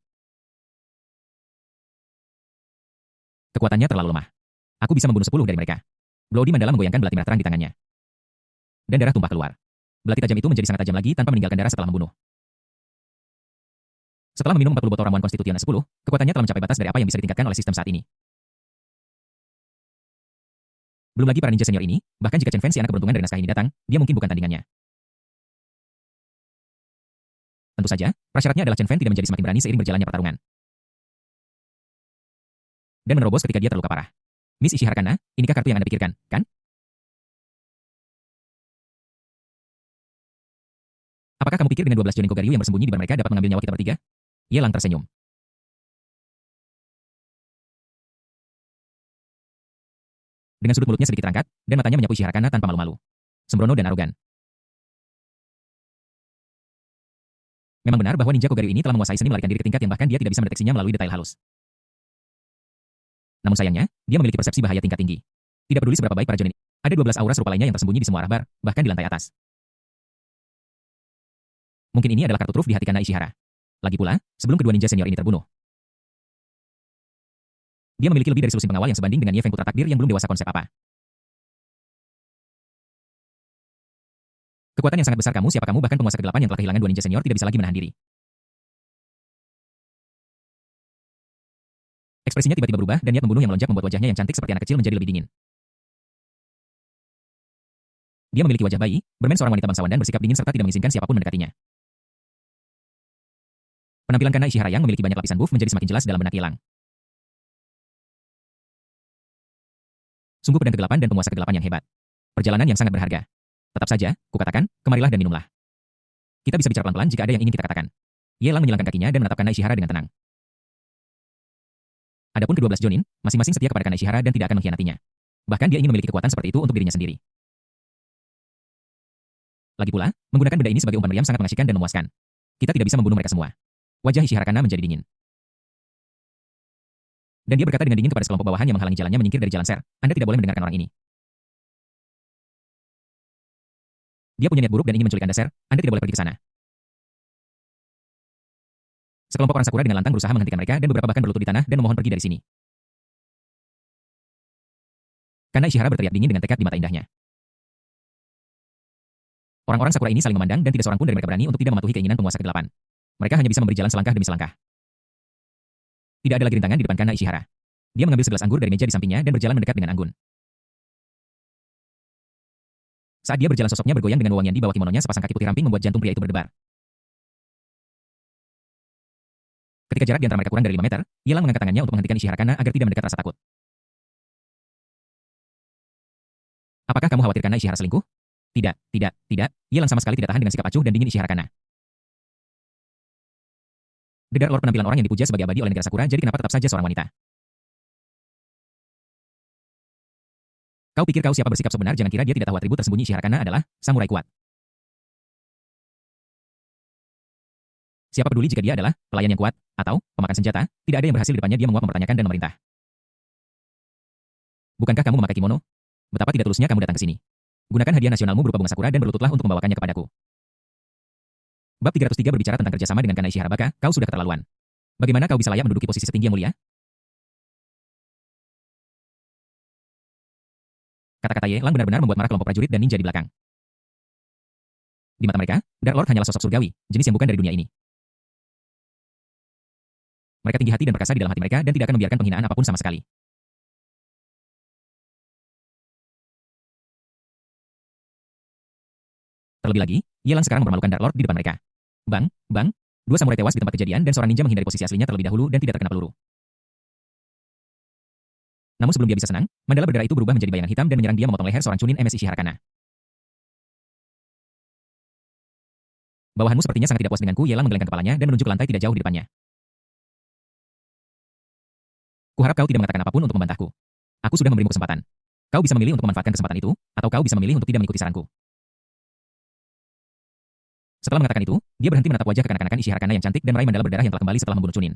Kekuatannya terlalu lemah. Aku bisa membunuh 10 dari mereka. Bloody Mandala menggoyangkan belati merah terang di tangannya. Dan darah tumpah keluar. Belati tajam itu menjadi sangat tajam lagi tanpa meninggalkan darah setelah membunuh. Setelah meminum 40 botol ramuan konstitusi 10, kekuatannya telah mencapai batas dari apa yang bisa ditingkatkan oleh sistem saat ini. Belum lagi para ninja senior ini, bahkan jika Chen Fen si anak keberuntungan dari naskah ini datang, dia mungkin bukan tandingannya. Tentu saja, prasyaratnya adalah Chen Fen tidak menjadi semakin berani seiring berjalannya pertarungan. Dan menerobos ketika dia terluka parah. Miss Ishihara Kana, inikah kartu yang Anda pikirkan, kan? Apakah kamu pikir dengan 12 Jonin Kogaryu yang bersembunyi di bar mereka dapat mengambil nyawa kita bertiga? Yelang tersenyum. Dengan sudut mulutnya sedikit terangkat, dan matanya menyapu Ishihara Kana tanpa malu-malu. Sembrono dan arogan. Memang benar bahwa ninja Kogaryu ini telah menguasai seni melarikan diri ke tingkat yang bahkan dia tidak bisa mendeteksinya melalui detail halus. Namun sayangnya, dia memiliki persepsi bahaya tingkat tinggi. Tidak peduli seberapa baik para Jonin, ada 12 aura serupa lainnya yang tersembunyi di semua arah bar, bahkan di lantai atas. Mungkin ini adalah kartu truf di hati Kana Ishihara. Lagi pula, sebelum kedua ninja senior ini terbunuh, dia memiliki lebih dari selusin pengawal yang sebanding dengan Ye Feng Putra Takdir yang belum dewasa konsep apa. Kekuatan yang sangat besar kamu siapa kamu bahkan penguasa ke-8 yang telah kehilangan 2 ninja senior tidak bisa lagi menahan diri. Ekspresinya tiba-tiba berubah dan niat membunuh yang melonjak membuat wajahnya yang cantik seperti anak kecil menjadi lebih dingin. Dia memiliki wajah bayi, bermain seorang wanita bangsawan dan bersikap dingin serta tidak mengizinkan siapapun mendekatinya. Penampilan Kana Ishihara yang memiliki banyak lapisan buff menjadi semakin jelas dalam benak Yelang. Sungguh pedang ke-8 dan penguasa ke-8 yang hebat. Perjalanan yang sangat berharga. Tetap saja, kukatakan, kemarilah dan minumlah. Kita bisa bicara pelan-pelan jika ada yang ingin kita katakan. Yelang menyilangkan kakinya dan menatap Kana Ishihara dengan tenang. Adapun ke-12 Jonin, masing-masing setia kepada Kana Ishihara dan tidak akan mengkhianatinya. Bahkan dia ingin memiliki kekuatan seperti itu untuk dirinya sendiri. Lagi pula, menggunakan benda ini sebagai umpan meriam sangat mengasyikan dan memuaskan. Kita tidak bisa membunuh mereka semua. Wajah Ishihara Kana menjadi dingin. Dan dia berkata dengan dingin kepada sekelompok bawahan yang menghalangi jalannya menyingkir dari jalan ser. Anda tidak boleh mendengarkan orang ini. Dia punya niat buruk dan ingin menculik Anda, ser. Anda tidak boleh pergi ke sana. Sekelompok orang Sakura dengan lantang berusaha menghentikan mereka dan beberapa bahkan berlutut di tanah dan memohon pergi dari sini. Kana Ishihara berteriak dingin dengan tekad di mata indahnya. Orang-orang Sakura ini saling memandang dan tidak seorang pun dari mereka berani untuk tidak mematuhi keinginan penguasa ke-8. Mereka hanya bisa memberi jalan selangkah demi selangkah. Tidak ada lagi rintangan di depan Kana Ishihara. Dia mengambil segelas anggur dari meja di sampingnya dan berjalan mendekat dengan anggun. Saat dia berjalan sosoknya bergoyang dengan wewangian di bawah kimononya sepasang kaki putih ramping membuat jantung pria itu berdebar. Ketika jarak di antara mereka kurang dari 5 meter, Yelang mengangkat tangannya untuk menghentikan Ishihara Kana agar tidak mendekat rasa takut. Apakah kamu khawatir Kana Ishihara selingkuh? Tidak, tidak, tidak. Yelang sama sekali tidak tahan dengan sikap acuh dan dingin Ishihara Kana. Dedar lor penampilan orang yang dipuja sebagai abadi oleh negara Sakura, jadi kenapa tetap saja seorang wanita? Kau pikir kau siapa bersikap sebenar? Jangan kira dia tidak tahu atribut tersembunyi Ishihara Kana adalah samurai kuat. Siapa peduli jika dia adalah pelayan yang kuat atau pemakan senjata? Tidak ada yang berhasil di depannya dia menguap mempertanyakan dan memerintah. Bukankah kamu memakai kimono? Betapa tidak tulusnya kamu datang ke sini. Gunakan hadiah nasionalmu berupa bunga sakura dan berlututlah untuk membawakannya kepadaku. Bab 303 berbicara tentang kerjasama dengan Kana Ishihara. Baka, kau sudah keterlaluan. Bagaimana kau bisa layak menduduki posisi setinggi yang mulia? Kata-kata Yelang benar-benar membuat marah kelompok prajurit dan ninja di belakang. Di mata mereka, Dark Lord hanyalah sosok surgawi, jenis yang bukan dari dunia ini. Mereka tinggi hati dan perkasa di dalam hati mereka dan tidak akan membiarkan penghinaan apapun sama sekali. Terlebih lagi, Yelang sekarang mempermalukan Dark Lord di depan mereka. Bang, Dua samurai tewas di tempat kejadian dan seorang ninja menghindari posisi aslinya terlebih dahulu dan tidak terkena peluru. Namun sebelum dia bisa senang, mandala berdarah itu berubah menjadi bayangan hitam dan menyerang dia memotong leher seorang Chunin MS Ishiharakana. Bawahanmu sepertinya sangat tidak puas denganku. Yelang menggelengkan kepalanya dan menunjuk ke lantai tidak jauh di depannya. Kuharap kau tidak mengatakan apapun untuk membantahku. Aku sudah memberimu kesempatan. Kau bisa memilih untuk memanfaatkan kesempatan itu, atau kau bisa memilih untuk tidak mengikuti saranku. Setelah mengatakan itu, dia berhenti menatap wajah kekanak-kanakan Ishiharakana yang cantik dan meraih mandala berdarah yang telah kembali setelah membunuh Chunin.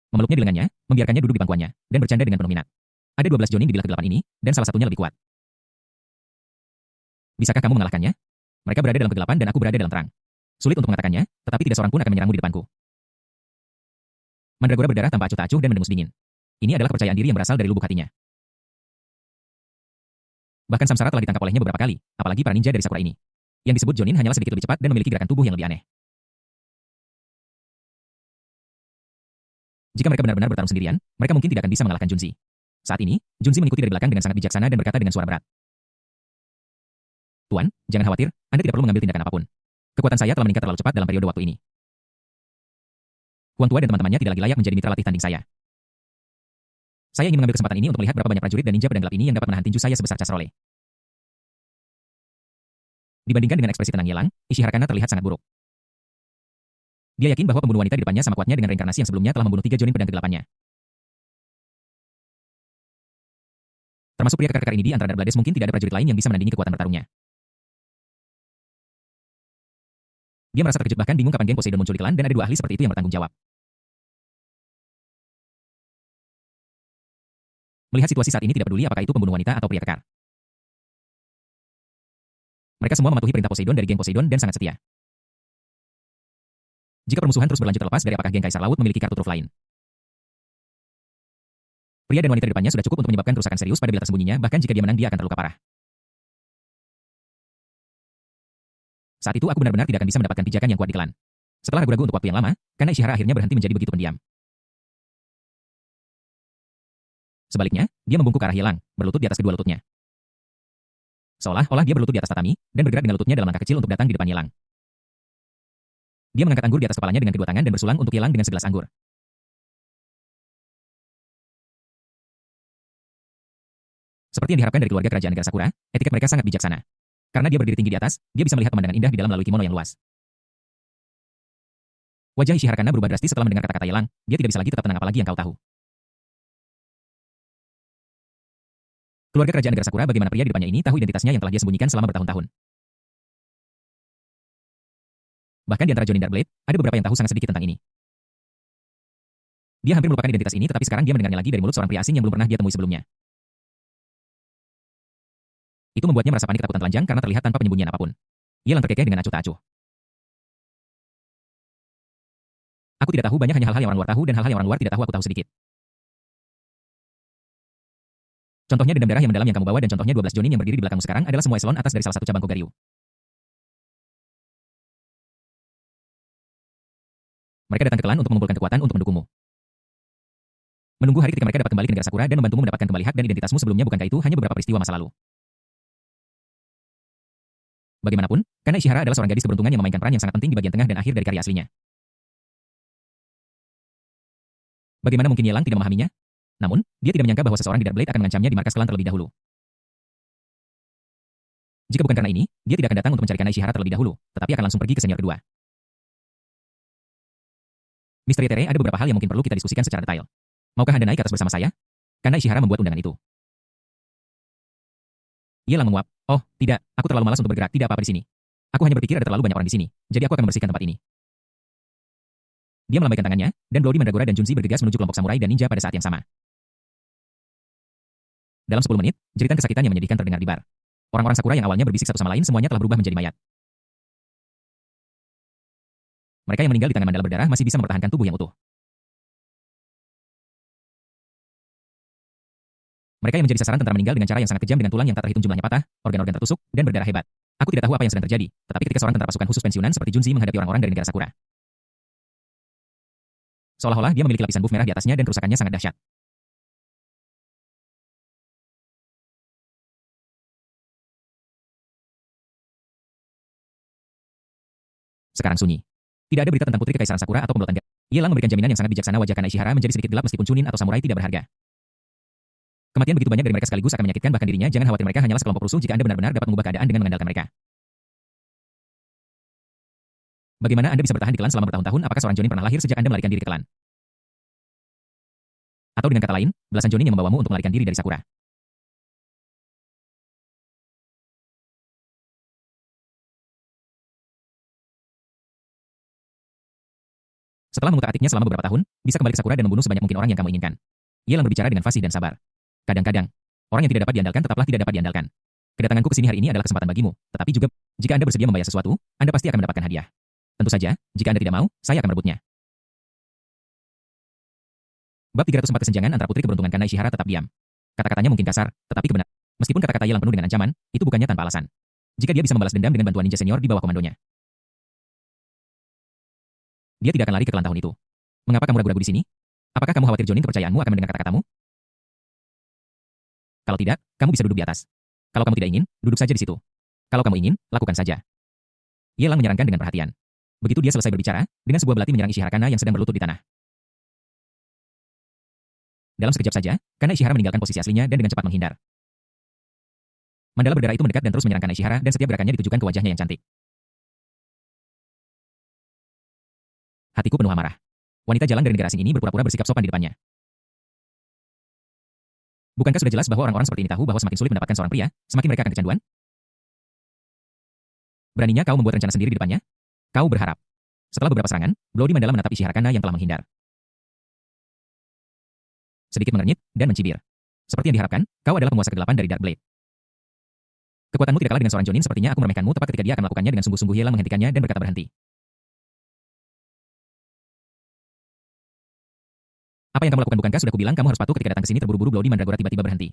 Memeluknya di lengannya, membiarkannya duduk di pangkuannya, dan bercanda dengan penuh minat. Ada 12 Jonin di bilah ke-8 ini, dan salah satunya lebih kuat. Bisakah kamu mengalahkannya? Mereka berada dalam kegelapan dan aku berada dalam terang. Sulit untuk mengatakannya, tetapi tidak seorang pun akan menyerangmu di depanku. Mandragora berdarah tanpa acuh tak acuh dan mendengus dingin. Ini adalah kepercayaan diri yang berasal dari lubuk hatinya. Bahkan Samsara telah ditangkap olehnya beberapa kali, apalagi para ninja dari Sakura ini. Yang disebut Jonin hanyalah sedikit lebih cepat dan memiliki gerakan tubuh yang lebih aneh. Jika mereka benar-benar bertarung sendirian, mereka mungkin tidak akan bisa mengalahkan Junzi. Saat ini, Junzi mengikuti dari belakang dengan sangat bijaksana dan berkata dengan suara berat. Tuan, jangan khawatir, Anda tidak perlu mengambil tindakan apapun. Kekuatan saya telah meningkat terlalu cepat dalam periode waktu ini. Huang Tua dan teman-temannya tidak lagi layak menjadi mitra latih tanding saya. Saya ingin mengambil kesempatan ini untuk melihat berapa banyak prajurit dan ninja pedang gelap ini yang dapat menahan tinju saya sebesar casrole. Dibandingkan dengan ekspresi tenang Yelang, Ishiharakana terlihat sangat buruk. Dia yakin bahwa pembunuh wanita di depannya sama kuatnya dengan reinkarnasi yang sebelumnya telah membunuh 3 Jonin pedang kegelapannya. Termasuk pria kekar-kekar ini di antara Dark Blades mungkin tidak ada prajurit lain yang bisa menandingi kekuatan bertarungnya. Dia merasa terkejut bahkan bingung kapan geng Poseidon muncul di klan dan ada 2 ahli seperti itu yang bertanggung jawab. Melihat situasi saat ini tidak peduli apakah itu pembunuh wanita atau pria kekar. Mereka semua mematuhi perintah Poseidon dari geng Poseidon dan sangat setia. Jika permusuhan terus berlanjut terlepas dari apakah geng Kaisar Laut memiliki kartu truf lain. Pria dan wanita di depannya sudah cukup untuk menyebabkan kerusakan serius pada bilah tersembunyinya, bahkan jika dia menang dia akan terluka parah. Saat itu aku benar-benar tidak akan bisa mendapatkan pijakan yang kuat di klan. Setelah ragu-ragu untuk waktu yang lama, karena Ishihara akhirnya berhenti menjadi begitu pendiam. Sebaliknya, dia membungkuk ke arah Yelang, berlutut di atas kedua lututnya. Seolah-olah dia berlutut di atas tatami, dan bergerak dengan lututnya dalam langkah kecil untuk datang di depan Yelang. Dia mengangkat anggur di atas kepalanya dengan kedua tangan dan bersulang untuk Yelang dengan segelas anggur. Seperti yang diharapkan dari keluarga kerajaan negara Sakura, etiket mereka sangat bijaksana. Karena dia berdiri tinggi di atas, dia bisa melihat pemandangan indah di dalam melalui kimono yang luas. Wajah Ishiharakana berubah drastis setelah mendengar kata-kata Yelang, dia tidak bisa lagi tetap tenang apalagi yang kau tahu. Keluarga kerajaan negara Sakura bagaimana pria di depannya ini tahu identitasnya yang telah dia sembunyikan selama bertahun-tahun. Bahkan di antara Jonin Dark Blade, ada beberapa yang tahu sangat sedikit tentang ini. Dia hampir melupakan identitas ini tetapi sekarang dia mendengarnya lagi dari mulut seorang pria asing yang belum pernah dia temui sebelumnya. Itu membuatnya merasa panik ketakutan telanjang karena terlihat tanpa penyembunyian apapun. Yelang terkekeh dengan acuh tak acuh. Aku tidak tahu banyak hanya hal-hal yang orang luar tahu dan hal-hal yang orang luar tidak tahu aku tahu sedikit. Contohnya dendam darah yang mendalam yang kamu bawa dan contohnya 12 Jonin yang berdiri di belakangmu sekarang adalah semua eselon atas dari salah satu cabang Kogaryu. Mereka datang ke klan untuk mengumpulkan kekuatan untuk mendukungmu. Menunggu hari ketika mereka dapat kembali ke negara Sakura dan membantumu mendapatkan kembali hak dan identitasmu sebelumnya bukankah itu hanya beberapa peristiwa masa lalu. Bagaimanapun, karena Ishihara adalah seorang gadis keberuntungan yang memainkan peran yang sangat penting di bagian tengah dan akhir dari karya aslinya. Bagaimana mungkin Yelang tidak memahaminya? Namun, dia tidak menyangka bahwa seseorang di Dark Blade akan mengancamnya di markas klan terlebih dahulu. Jika bukan karena ini, dia tidak akan datang untuk mencari Ishihara terlebih dahulu, tetapi akan langsung pergi ke senior kedua. Misteri Tere, ada beberapa hal yang mungkin perlu kita diskusikan secara detail. Maukah Anda naik ke atas bersama saya? Karena Ishihara membuat undangan itu. Yelang menguap. Oh, tidak, aku terlalu malas untuk bergerak, tidak apa-apa di sini. Aku hanya berpikir ada terlalu banyak orang di sini, jadi aku akan membersihkan tempat ini. Dia melambaikan tangannya, dan Bloody Mandragora dan Junzi bergegas menuju kelompok samurai dan ninja pada saat yang sama. Dalam 10 menit, jeritan kesakitan yang menyedihkan terdengar di bar. Orang-orang Sakura yang awalnya berbisik satu sama lain semuanya telah berubah menjadi mayat. Mereka yang meninggal di tangan mandala berdarah masih bisa mempertahankan tubuh yang utuh. Mereka yang menjadi sasaran tentara meninggal dengan cara yang sangat kejam dengan tulang yang tak terhitung jumlahnya patah, organ-organ tertusuk, dan berdarah hebat. Aku tidak tahu apa yang sedang terjadi, tetapi ketika seorang tentara pasukan khusus pensiunan seperti Junzi menghadapi orang-orang dari negara Sakura. Seolah-olah dia memiliki lapisan buff merah di atasnya dan kerusakannya sangat dahsyat. Sekarang sunyi. Tidak ada berita tentang putri kekaisaran Sakura atau komplotan. Yelang memberikan jaminan yang sangat bijaksana. Wajah Kana Ishihara menjadi sedikit gelap meskipun Chunin atau samurai tidak berharga. Kematian begitu banyak dari mereka sekaligus akan menyakitkan bahkan dirinya. Jangan khawatir, mereka hanyalah sekelompok rusuh jika Anda benar-benar dapat mengubah keadaan dengan mengandalkan mereka. Bagaimana Anda bisa bertahan di klan selama bertahun-tahun? Apakah seorang Jonin pernah lahir sejak Anda melarikan diri ke klan? Atau dengan kata lain, belasan Jonin yang membawamu untuk melarikan diri dari Sakura? Setelah mengutak-atiknya selama beberapa tahun, bisa kembali ke Sakura dan membunuh sebanyak mungkin orang yang kamu inginkan. Yelang berbicara dengan fasih dan sabar. Kadang-kadang, orang yang tidak dapat diandalkan tetaplah tidak dapat diandalkan. Kedatanganku ke sini hari ini adalah kesempatan bagimu, tetapi juga, jika Anda bersedia membayar sesuatu, Anda pasti akan mendapatkan hadiah. Tentu saja, jika Anda tidak mau, saya akan merebutnya. Bab 304 Kesenjangan antara putri keberuntungan. Kana Ishihara tetap diam. Kata-katanya mungkin kasar, tetapi kebenaran. Meskipun kata-kata Yelang penuh dengan ancaman, itu bukannya tanpa alasan. Jika dia bisa membalas dendam dengan bantuan ninja senior di bawah komandonya, dia tidak akan lari ke klan tahun itu. Mengapa kamu ragu-ragu di sini? Apakah kamu khawatir Jonin kepercayaanmu akan mendengar kata-katamu? Kalau tidak, kamu bisa duduk di atas. Kalau kamu tidak ingin, duduk saja di situ. Kalau kamu ingin, lakukan saja. Yelang menyarankan dengan perhatian. Begitu dia selesai berbicara, dengan sebuah belati menyerang Ishihara Kana yang sedang berlutut di tanah. Dalam sekejap saja, Kana Ishihara meninggalkan posisi aslinya dan dengan cepat menghindar. Mandala berdarah itu mendekat dan terus menyerang Kana Ishihara dan setiap gerakannya ditujukan ke wajahnya yang cantik. Hatiku penuh amarah. Wanita jalan dari negara asing ini berpura-pura bersikap sopan di depannya. Bukankah sudah jelas bahwa orang-orang seperti ini tahu bahwa semakin sulit mendapatkan seorang pria, semakin mereka akan kecanduan? Beraninya kau membuat rencana sendiri di depannya? Kau berharap. Setelah beberapa serangan, Bloody Mandala menatap Ishihara Kana yang telah menghindar. Sedikit mengernyit dan mencibir. Seperti yang diharapkan, kau adalah penguasa ke-8 dari Dark Blade. Kekuatanmu tidak kalah dengan seorang Jonin. Sepertinya aku meremehkanmu tepat ketika dia akan melakukannya dengan sungguh-sungguh. Yelang menghentikannya dan berkata berhenti. Apa yang kamu lakukan? Bukankah sudah kubilang kamu harus patuh ketika datang ke sini? Terburu-buru Bloody Mandragora tiba-tiba berhenti.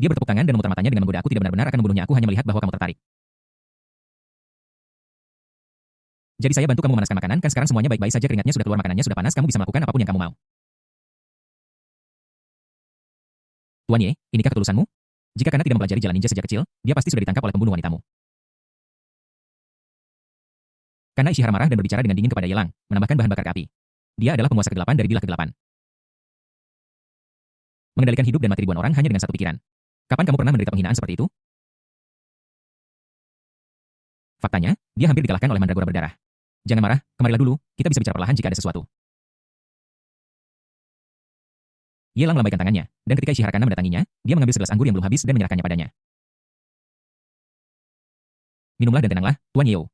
Dia bertepuk tangan dan memutar matanya dengan menggoda. Aku tidak benar-benar akan membunuhnya. Aku hanya melihat bahwa kamu tertarik. Jadi saya bantu kamu memanaskan makanan. Kan sekarang semuanya baik-baik saja. Keringatnya sudah keluar, makanannya sudah panas. Kamu bisa melakukan apapun yang kamu mau. Tuan Ye, inikah ketulusanmu? Jika Kana tidak mempelajari jalan ninja sejak kecil, dia pasti sudah ditangkap oleh pembunuh wanitamu. Kana Ishihara marah dan berbicara dengan dingin kepada Yelang, menambahkan bahan bakar ke api. Dia adalah penguasa ke-8 dari bilah ke-8. Mengendalikan hidup dan mati ribuan orang hanya dengan satu pikiran. Kapan kamu pernah menderita penghinaan seperti itu? Faktanya, dia hampir dikalahkan oleh Mandragora berdarah. Jangan marah, kemarilah dulu, kita bisa bicara perlahan jika ada sesuatu. Yelang melambaikan tangannya, dan ketika Ishihara Kana mendatanginya, dia mengambil segelas anggur yang belum habis dan menyerahkannya padanya. Minumlah dan tenanglah, Tuan Yeo.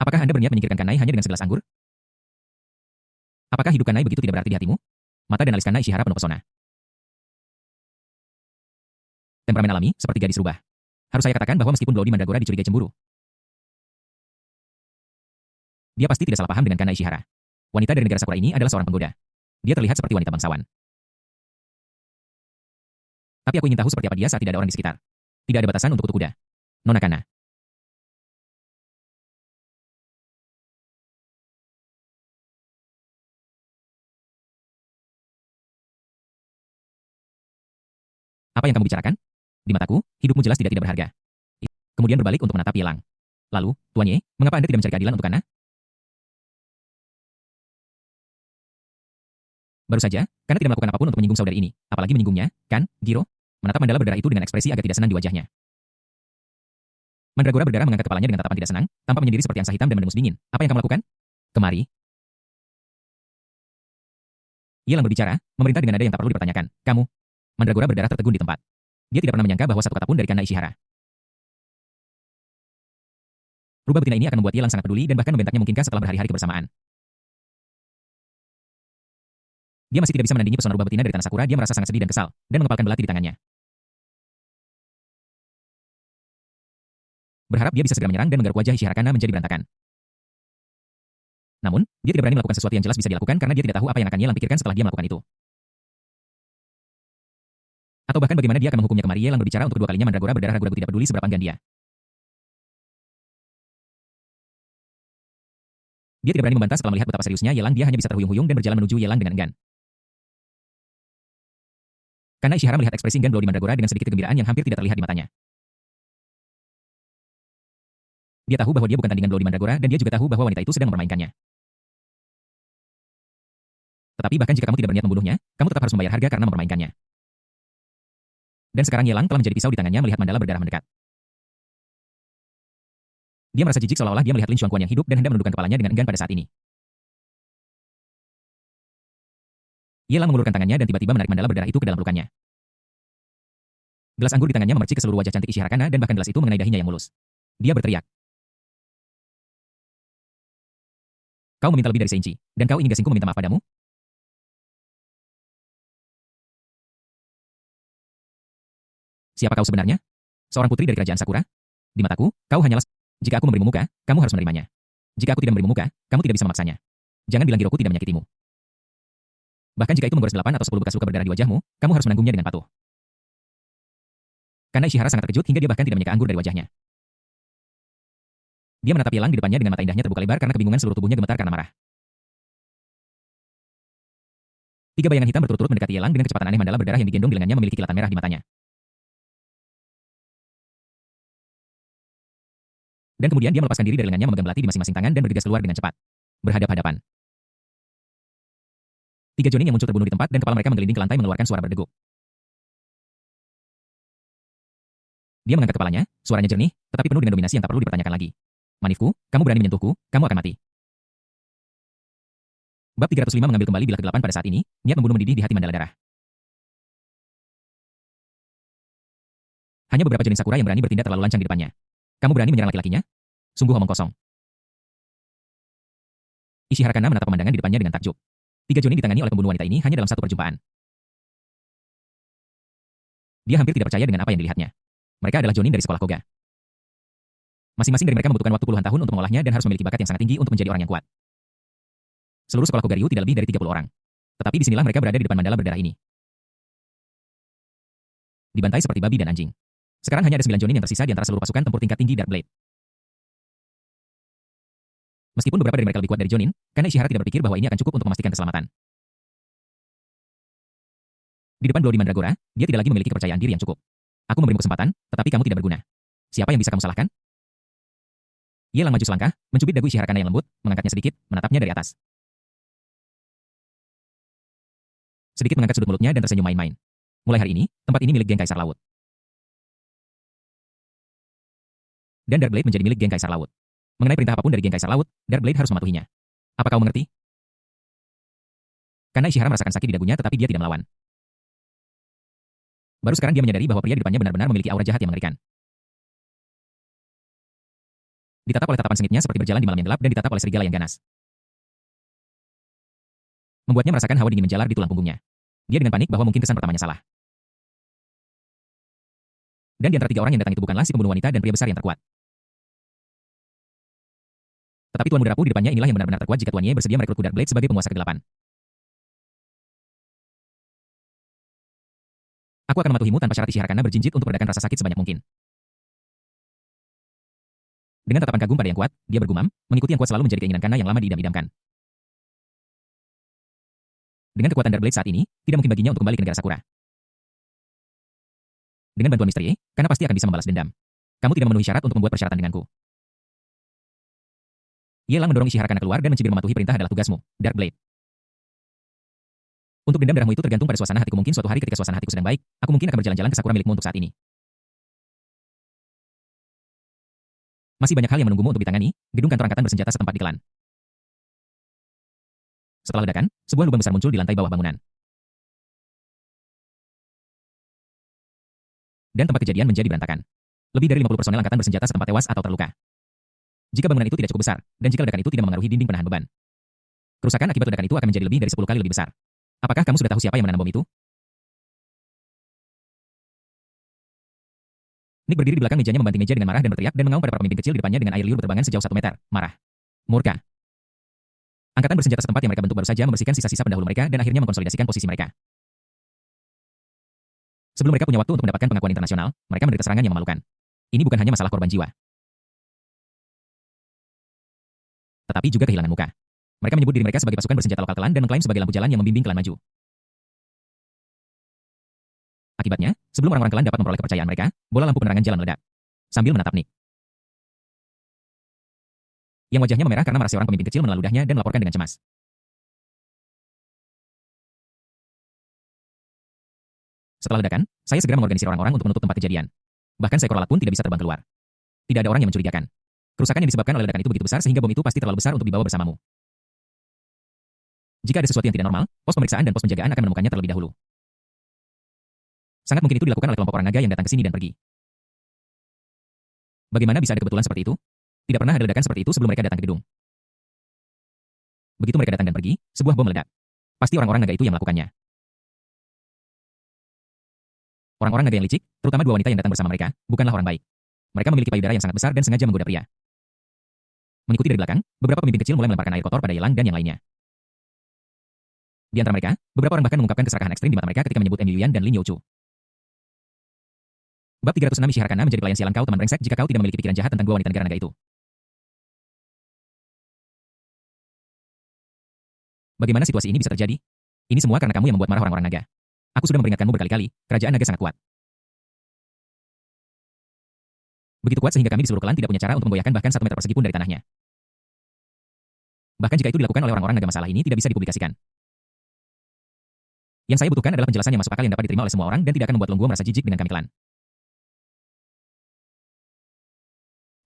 Apakah Anda berniat menyingkirkan Kanai hanya dengan segelas anggur? Apakah hidup Kanai begitu tidak berarti di hatimu? Mata dan alis Kana Ishihara penuh pesona. Temperamen alami, seperti gadis rubah. Harus saya katakan bahwa meskipun Bloody Mandragora dicurigai cemburu, dia pasti tidak salah paham dengan Kana Ishihara. Wanita dari negara Sakura ini adalah seorang penggoda. Dia terlihat seperti wanita bangsawan. Tapi aku ingin tahu seperti apa dia saat tidak ada orang di sekitar. Tidak ada batasan untuk kutu kuda. Nona Kana. Apa yang kamu bicarakan? Di mataku, hidupmu jelas tidak berharga. Kemudian berbalik untuk menatap Yelang. Lalu, Tuan Ye, mengapa Anda tidak mencari keadilan untuk Kana? Baru saja, Kana tidak melakukan apapun untuk menyinggung saudari ini, apalagi menyinggungnya, kan, Giro? Menatap Mandala berdarah itu dengan ekspresi agak tidak senang di wajahnya. Mandragora berdarah mengangkat kepalanya dengan tatapan tidak senang, tampak menyendiri seperti angsa hitam dan mendengus dingin. Apa yang kamu lakukan? Kemari. Yelang berbicara, memerintah dengan nada yang tak perlu dipertanyakan. Kamu. Mandragora berdarah tertegun di tempat. Dia tidak pernah menyangka bahwa satu kata pun dari Kana Ishihara. Rubah betina ini akan membuat Yelang sangat peduli dan bahkan membentaknya mungkinkah setelah berhari-hari kebersamaan. Dia masih tidak bisa menandingi pesona rubah betina dari tanah Sakura. Dia merasa sangat sedih dan kesal, dan mengepalkan belati di tangannya. Berharap dia bisa segera menyerang dan menggaruk wajah Ishihara Kana menjadi berantakan. Namun, dia tidak berani melakukan sesuatu yang jelas bisa dilakukan karena dia tidak tahu apa yang akan Yelang pikirkan setelah dia melakukan itu. Atau bahkan bagaimana dia akan menghukumnya. Kemari. Yelang berbicara untuk kedua kalinya. Mandragora berdarah ragu-ragu tidak peduli seberapa enggan dia. Dia tidak berani membantah setelah melihat betapa seriusnya Yelang. Dia hanya bisa terhuyung-huyung dan berjalan menuju Yelang dengan enggan. Kana Ishihara melihat ekspresi enggan Bloody Mandragora dengan sedikit kegembiraan yang hampir tidak terlihat di matanya. Dia tahu bahwa dia bukan tandingan Bloody Mandragora dan dia juga tahu bahwa wanita itu sedang mempermainkannya. Tetapi bahkan jika kamu tidak berniat membunuhnya, kamu tetap harus membayar harga karena mempermainkannya. Dan sekarang Yelang telah menjadi pisau di tangannya melihat Mandala berdarah mendekat. Dia merasa jijik seolah-olah dia melihat Lin Xuanquan yang hidup dan hendak menundukkan kepalanya dengan enggan pada saat ini. Yelang mengulurkan tangannya dan tiba-tiba menarik Mandala berdarah itu ke dalam pelukannya. Gelas anggur di tangannya memercik ke seluruh wajah cantik Ishiharakana dan bahkan gelas itu mengenai dahinya yang mulus. Dia berteriak. Kau meminta lebih dari seinci, dan kau ingin gasingku meminta maaf padamu? Siapa kau sebenarnya? Seorang putri dari kerajaan Sakura? Di mataku, kau hanyalah... Jika aku memberimu muka, kamu harus menerimanya. Jika aku tidak memberimu muka, kamu tidak bisa memaksanya. Jangan bilang Giroku tidak menyakitimu. Bahkan jika itu menggores 8 atau 10 bekas luka berdarah di wajahmu, kamu harus menanggungnya dengan patuh. Karena Ishihara sangat terkejut hingga dia bahkan tidak menyeka anggur dari wajahnya. Dia menatap Yelang di depannya dengan mata indahnya terbuka lebar karena kebingungan seluruh tubuhnya gemetar karena marah. Tiga bayangan hitam berturut-turut mendekati Yelang dengan kecepatan aneh. Mandala berdarah yang digendong di lengannya memiliki kilatan merah di matanya. Dan kemudian dia melepaskan diri dari lengannya memegang belati di masing-masing tangan dan bergegas keluar dengan cepat. Berhadap-hadapan. Tiga Jonin yang muncul terbunuh di tempat dan kepala mereka menggelinding ke lantai mengeluarkan suara berdeguk. Dia mengangkat kepalanya, suaranya jernih, tetapi penuh dengan dominasi yang tak perlu dipertanyakan lagi. Manifku, kamu berani menyentuhku, kamu akan mati. Bab 305 mengambil kembali bilah ke-8 pada saat ini, niat membunuh mendidih di hati Mandala darah. Hanya beberapa Jonin Sakura yang berani bertindak terlalu lancang di depannya. Kamu berani menyerang laki-lakinya? Sungguh omong kosong. Ishiharakana menatap pemandangan di depannya dengan takjub. Tiga Jonin ditangani oleh pembunuh wanita ini hanya dalam satu perjumpaan. Dia hampir tidak percaya dengan apa yang dilihatnya. Mereka adalah Jonin dari sekolah Koga. Masing-masing dari mereka membutuhkan waktu puluhan tahun untuk mengolahnya dan harus memiliki bakat yang sangat tinggi untuk menjadi orang yang kuat. Seluruh sekolah Koga Ryu tidak lebih dari 30 orang. Tetapi disinilah mereka berada di depan Mandala berdarah ini. Dibantai seperti babi dan anjing. Sekarang hanya ada 9 Jonin yang tersisa di antara seluruh pasukan tempur tingkat tinggi Dark Blade. Meskipun beberapa dari mereka lebih kuat dari Jonin, karena Ishihara tidak berpikir bahwa ini akan cukup untuk memastikan keselamatan. Di depan Bloody Mandragora, dia tidak lagi memiliki kepercayaan diri yang cukup. Aku memberimu kesempatan, tetapi kamu tidak berguna. Siapa yang bisa kamu salahkan? Yelang maju selangkah, mencubit dagu Ishiharakana yang lembut, mengangkatnya sedikit, menatapnya dari atas. Sedikit mengangkat sudut mulutnya dan tersenyum main-main. Mulai hari ini, tempat ini milik geng Kaisar Laut. Dan Dark Blade menjadi milik geng Kaisar Laut. Mengenai perintah apapun dari geng Kaisar Laut, Dark Blade harus mematuhinya. Apa kau mengerti? Karena Ishihara merasakan sakit di dagunya tetapi dia tidak melawan. Baru sekarang dia menyadari bahwa pria di depannya benar-benar memiliki aura jahat yang mengerikan. Ditatap oleh tatapan sengitnya seperti berjalan di malam yang gelap dan ditatap oleh serigala yang ganas. Membuatnya merasakan hawa dingin menjalar di tulang punggungnya. Dia dengan panik bahwa mungkin kesan pertamanya salah. Dan di antara tiga orang yang datang itu bukanlah si pembunuh wanita dan pria besar yang terkuat. Tetapi Tuan Muda Rapuh di depannya inilah yang benar-benar terkuat jika Tuan Ye bersedia merekrut Dark Blade sebagai penguasa ke-8. Aku akan mematuhimu tanpa syarat. Ishiharakana berjinjit untuk meredakan rasa sakit sebanyak mungkin. Dengan tatapan kagum pada yang kuat, dia bergumam, mengikuti yang kuat selalu menjadi keinginan Kana yang lama diidam-idamkan. Dengan kekuatan Dark Blade saat ini, tidak mungkin baginya untuk kembali ke negara Sakura. Dengan bantuan Mr. Ye, Kana pasti akan bisa membalas dendam. Kamu tidak memenuhi syarat untuk membuat persyaratan denganku. Yelang mendorong Ishiharakana keluar dan mencibir mematuhi perintah adalah tugasmu, Dark Blade. Untuk dendam darahmu itu tergantung pada suasana hatiku. Mungkin suatu hari ketika suasana hatiku sedang baik, aku mungkin akan berjalan-jalan ke Sakura milikmu untuk saat ini. Masih banyak hal yang menunggumu untuk ditangani, gedung kantor angkatan bersenjata setempat di Klan. Setelah ledakan, sebuah lubang besar muncul di lantai bawah bangunan. Dan tempat kejadian menjadi berantakan. Lebih dari 50 personel angkatan bersenjata setempat tewas atau terluka. Jika bangunan itu tidak cukup besar, dan jika ledakan itu tidak memengaruhi dinding penahan beban, kerusakan akibat ledakan itu akan menjadi lebih dari 10 kali lebih besar. Apakah kamu sudah tahu siapa yang menanam bom itu? Nick berdiri di belakang mejanya membanting meja dengan marah dan berteriak dan mengaum pada para pemimpin kecil di depannya dengan air liur berterbangan sejauh 1 meter. Marah. Murka. Angkatan bersenjata setempat yang mereka bentuk baru saja membersihkan sisa-sisa pendahulu mereka dan akhirnya mengkonsolidasikan posisi mereka. Sebelum mereka punya waktu untuk mendapatkan pengakuan internasional, mereka menderita serangan yang memalukan. Ini bukan hanya masalah korban jiwa, tetapi juga kehilangan muka. Mereka menyebut diri mereka sebagai pasukan bersenjata lokal klan dan mengklaim sebagai lampu jalan yang membimbing klan maju. Akibatnya, sebelum orang-orang klan dapat memperoleh kepercayaan mereka, bola lampu penerangan jalan meledak. Sambil menatap Nick. yang wajahnya memerah karena marah seorang pemimpin kecil menelan ludahnya dan melaporkan dengan cemas. Setelah ledakan, saya segera mengorganisir orang-orang untuk menutup tempat kejadian. Bahkan seekor lalat pun tidak bisa terbang keluar. Tidak ada orang yang mencurigakan. Kerusakan yang disebabkan oleh ledakan itu begitu besar sehingga bom itu pasti terlalu besar untuk dibawa bersamamu. Jika ada sesuatu yang tidak normal, pos pemeriksaan dan pos penjagaan akan menemukannya terlebih dahulu. Sangat mungkin itu dilakukan oleh kelompok orang naga yang datang ke sini dan pergi. Bagaimana bisa ada kebetulan seperti itu? Tidak pernah ada ledakan seperti itu sebelum mereka datang ke gedung. Begitu mereka datang dan pergi, sebuah bom meledak. Pasti orang-orang naga itu yang melakukannya. Orang-orang naga yang licik, terutama dua wanita yang datang bersama mereka, bukanlah orang baik. Mereka memiliki payudara yang sangat besar dan sengaja menggoda pria. Mengikuti dari belakang, beberapa pemimpin kecil mulai melemparkan air kotor pada Yelang dan yang lainnya. Di antara mereka, beberapa orang bahkan mengungkapkan keserakahan ekstrim di mata mereka ketika menyebut Emi Yuyan dan Lin Youchu. Bab 306 Isi Harkana menjadi pelayan sialan kau teman brengsek jika kau tidak memiliki pikiran jahat tentang dua wanita negara naga itu. Bagaimana situasi ini bisa terjadi? Ini semua karena kamu yang membuat marah orang-orang naga. Aku sudah memperingatkanmu berkali-kali, kerajaan naga sangat kuat. Begitu kuat sehingga kami di seluruh klan tidak punya cara untuk memgoyahkan bahkan 1 meter persegi pun dari tanahnya. Bahkan jika itu dilakukan oleh orang-orang naga masalah ini tidak bisa dipublikasikan. Yang saya butuhkan adalah penjelasan yang masuk akal yang dapat diterima oleh semua orang dan tidak akan membuat Longguo merasa jijik dengan kami klan.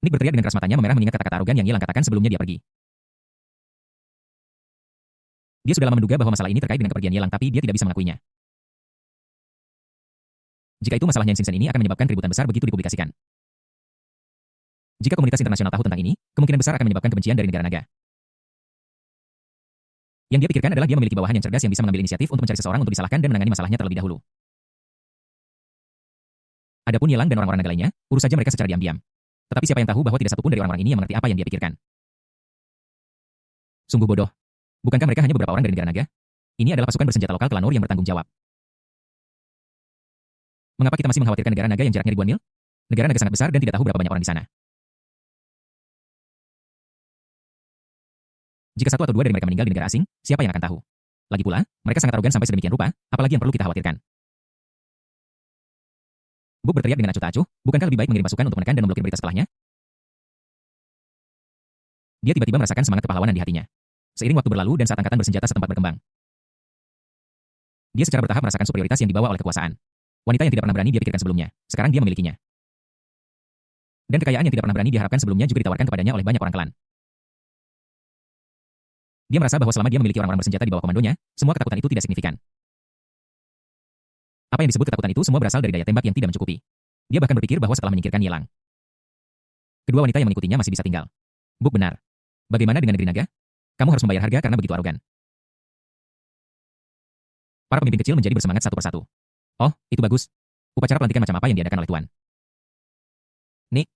Nick berteriak dengan keras, matanya memerah mengingat kata-kata arogan yang Yelang katakan sebelumnya dia pergi. Dia sudah lama menduga bahwa masalah ini terkait dengan kepergian Yelang tapi dia tidak bisa mengakuinya. Jika itu masalahnya Xingchen ini akan menyebabkan keributan besar begitu dipublikasikan. Jika komunitas internasional tahu tentang ini, kemungkinan besar akan menyebabkan kebencian dari negara naga. Yang dia pikirkan adalah dia memiliki bawahan yang cerdas yang bisa mengambil inisiatif untuk mencari seseorang untuk disalahkan dan menangani masalahnya terlebih dahulu. Adapun Yelang dan orang-orang naga lainnya, urus saja mereka secara diam-diam. Tetapi siapa yang tahu bahwa tidak satupun dari orang-orang ini yang mengerti apa yang dia pikirkan. Sungguh bodoh. Bukankah mereka hanya beberapa orang dari negara naga? Ini adalah pasukan bersenjata lokal Klan Nur yang bertanggung jawab. Mengapa kita masih mengkhawatirkan negara naga yang jaraknya ribuan mil? Negara naga sangat besar dan tidak tahu berapa banyak orang di sana. Jika 1 atau 2 dari mereka meninggal di negara asing, siapa yang akan tahu? Lagi pula, mereka sangat arogan sampai sedemikian rupa, apalagi yang perlu kita khawatirkan. Buk berteriak dengan acuh tak acuh, bukankah lebih baik mengirim pasukan untuk menekan dan memblokir berita setelahnya? Dia tiba-tiba merasakan semangat kepahlawanan di hatinya. Seiring waktu berlalu dan saat angkatan bersenjata setempat berkembang, dia secara bertahap merasakan superioritas yang dibawa oleh kekuasaan. Wanita yang tidak pernah berani dia pikirkan sebelumnya, sekarang dia memilikinya. Dan kekayaan yang tidak pernah berani diharapkan sebelumnya juga ditawarkan kepadanya oleh banyak orang klan. Dia merasa bahwa selama dia memiliki orang-orang bersenjata di bawah komandonya, semua ketakutan itu tidak signifikan. Apa yang disebut ketakutan itu semua berasal dari daya tembak yang tidak mencukupi. Dia bahkan berpikir bahwa setelah menyingkirkan Yelang, kedua wanita yang mengikutinya masih bisa tinggal. Buk benar. Bagaimana dengan negeri naga? Kamu harus membayar harga karena begitu arogan. Para pemimpin kecil menjadi bersemangat satu persatu. Oh, itu bagus. Upacara pelantikan macam apa yang diadakan oleh Tuan? Nick,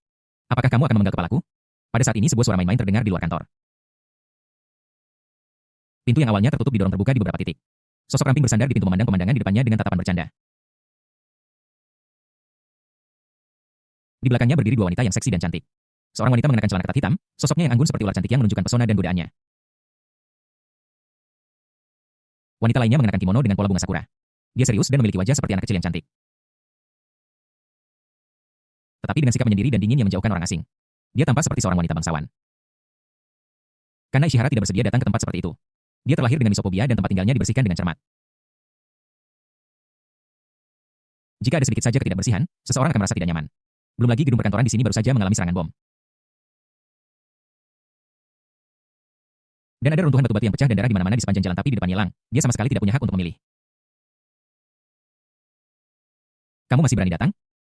apakah kamu akan memenggal kepalaku? Pada saat ini sebuah suara main-main terdengar di luar kantor. Pintu yang awalnya tertutup didorong terbuka di beberapa titik. Sosok ramping bersandar di pintu memandang pemandangan di depannya dengan tatapan bercanda. Di belakangnya berdiri dua wanita yang seksi dan cantik. Seorang wanita mengenakan celana ketat hitam, sosoknya yang anggun seperti ular cantik yang menunjukkan pesona dan godaannya. Wanita lainnya mengenakan kimono dengan pola bunga sakura. Dia serius dan memiliki wajah seperti anak kecil yang cantik. Tetapi dengan sikap menyendiri dan dingin yang menjauhkan orang asing. Dia tampak seperti seorang wanita bangsawan. Karena Ishihara tidak bersedia datang ke tempat seperti itu. Dia terlahir dengan misopobia dan tempat tinggalnya dibersihkan dengan cermat. Jika ada sedikit saja ketidakbersihan, seseorang akan merasa tidak nyaman. Belum lagi gedung perkantoran di sini baru saja mengalami serangan bom. Dan ada runtuhan batu-batu yang pecah dan darah di mana-mana di sepanjang jalan, tapi di depan Yelang, dia sama sekali tidak punya hak untuk memilih. Kamu masih berani datang?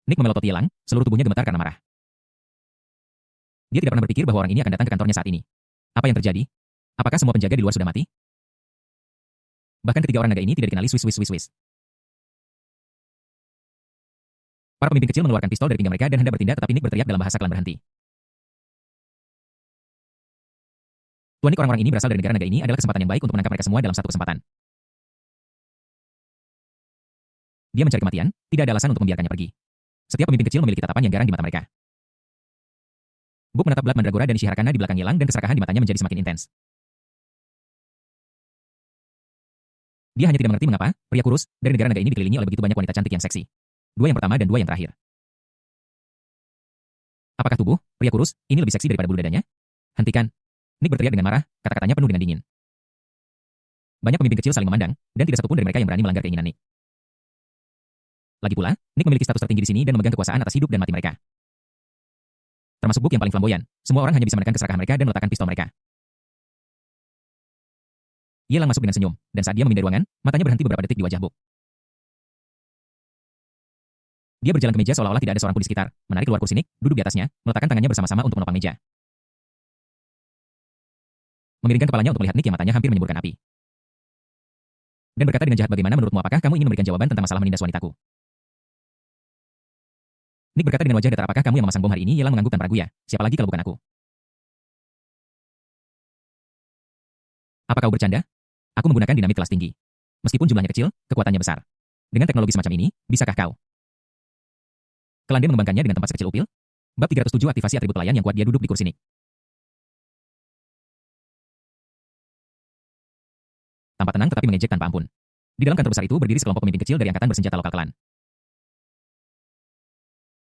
Nick memelototi Yelang, seluruh tubuhnya gemetar karena marah. Dia tidak pernah berpikir bahwa orang ini akan datang ke kantornya saat ini. Apa yang terjadi? Apakah semua penjaga di luar sudah mati? Bahkan ketiga orang naga ini tidak dikenali Swiss. Para pemimpin kecil mengeluarkan pistol dari pinggang mereka dan hendak bertindak, tetapi Nick berteriak dalam bahasa klan berhenti. Tuan Nick, orang-orang ini berasal dari negara naga ini adalah kesempatan yang baik untuk menangkap mereka semua dalam satu kesempatan. Dia mencari kematian, tidak ada alasan untuk membiarkannya pergi. Setiap pemimpin kecil memiliki tatapan yang garang di mata mereka. Buk menatap Blood Mandragora dan Ishihara di belakang Yelang dan keserakahan di matanya menjadi semakin intens. Dia hanya tidak mengerti mengapa pria kurus dari negara naga ini dikelilingi oleh begitu banyak wanita cantik yang seksi. Dua yang pertama dan dua yang terakhir. Apakah tubuh pria kurus ini lebih seksi daripada bulu dadanya? Hentikan. Nick berteriak dengan marah, kata-katanya penuh dengan dingin. Banyak pemimpin kecil saling memandang, dan tidak satupun dari mereka yang berani melanggar keinginan Nick. Lagi pula, Nick memiliki status tertinggi di sini dan memegang kekuasaan atas hidup dan mati mereka. Termasuk Book yang paling flamboyan, semua orang hanya bisa menekan keserakahan mereka dan meletakkan pistol mereka. Yelang masuk dengan senyum, dan saat dia memindai ruangan, matanya berhenti beberapa detik di wajah Book. Dia berjalan ke meja seolah-olah tidak ada seorang pun di sekitar, menarik keluar kursi Nick, duduk di atasnya, meletakkan tangannya bersama-sama untuk menopang meja. Memiringkan kepalanya untuk melihat Nick yang matanya hampir menyemburkan api. Dan berkata dengan jahat, bagaimana menurutmu, apakah kamu ingin memberikan jawaban tentang masalah menindas wanitaku? Nick berkata dengan wajah datar, apakah kamu yang memasang bom hari ini? Yelang mengangguk tanpa ragu, ya. Siapa lagi kalau bukan aku? Apa kau bercanda? Aku menggunakan dinamit kelas tinggi. Meskipun jumlahnya kecil, kekuatannya besar. Dengan teknologi semacam ini, bisakah kau? Kelande mengembangkannya dengan tempat sekecil upil. Bab 307 aktivasi atribut pelayan yang kuat. Dia duduk di kursi Nick. Tampak tenang tetapi mengejek tanpa ampun. Di dalam kantor besar itu berdiri sekelompok pemimpin kecil dari angkatan bersenjata lokal klan.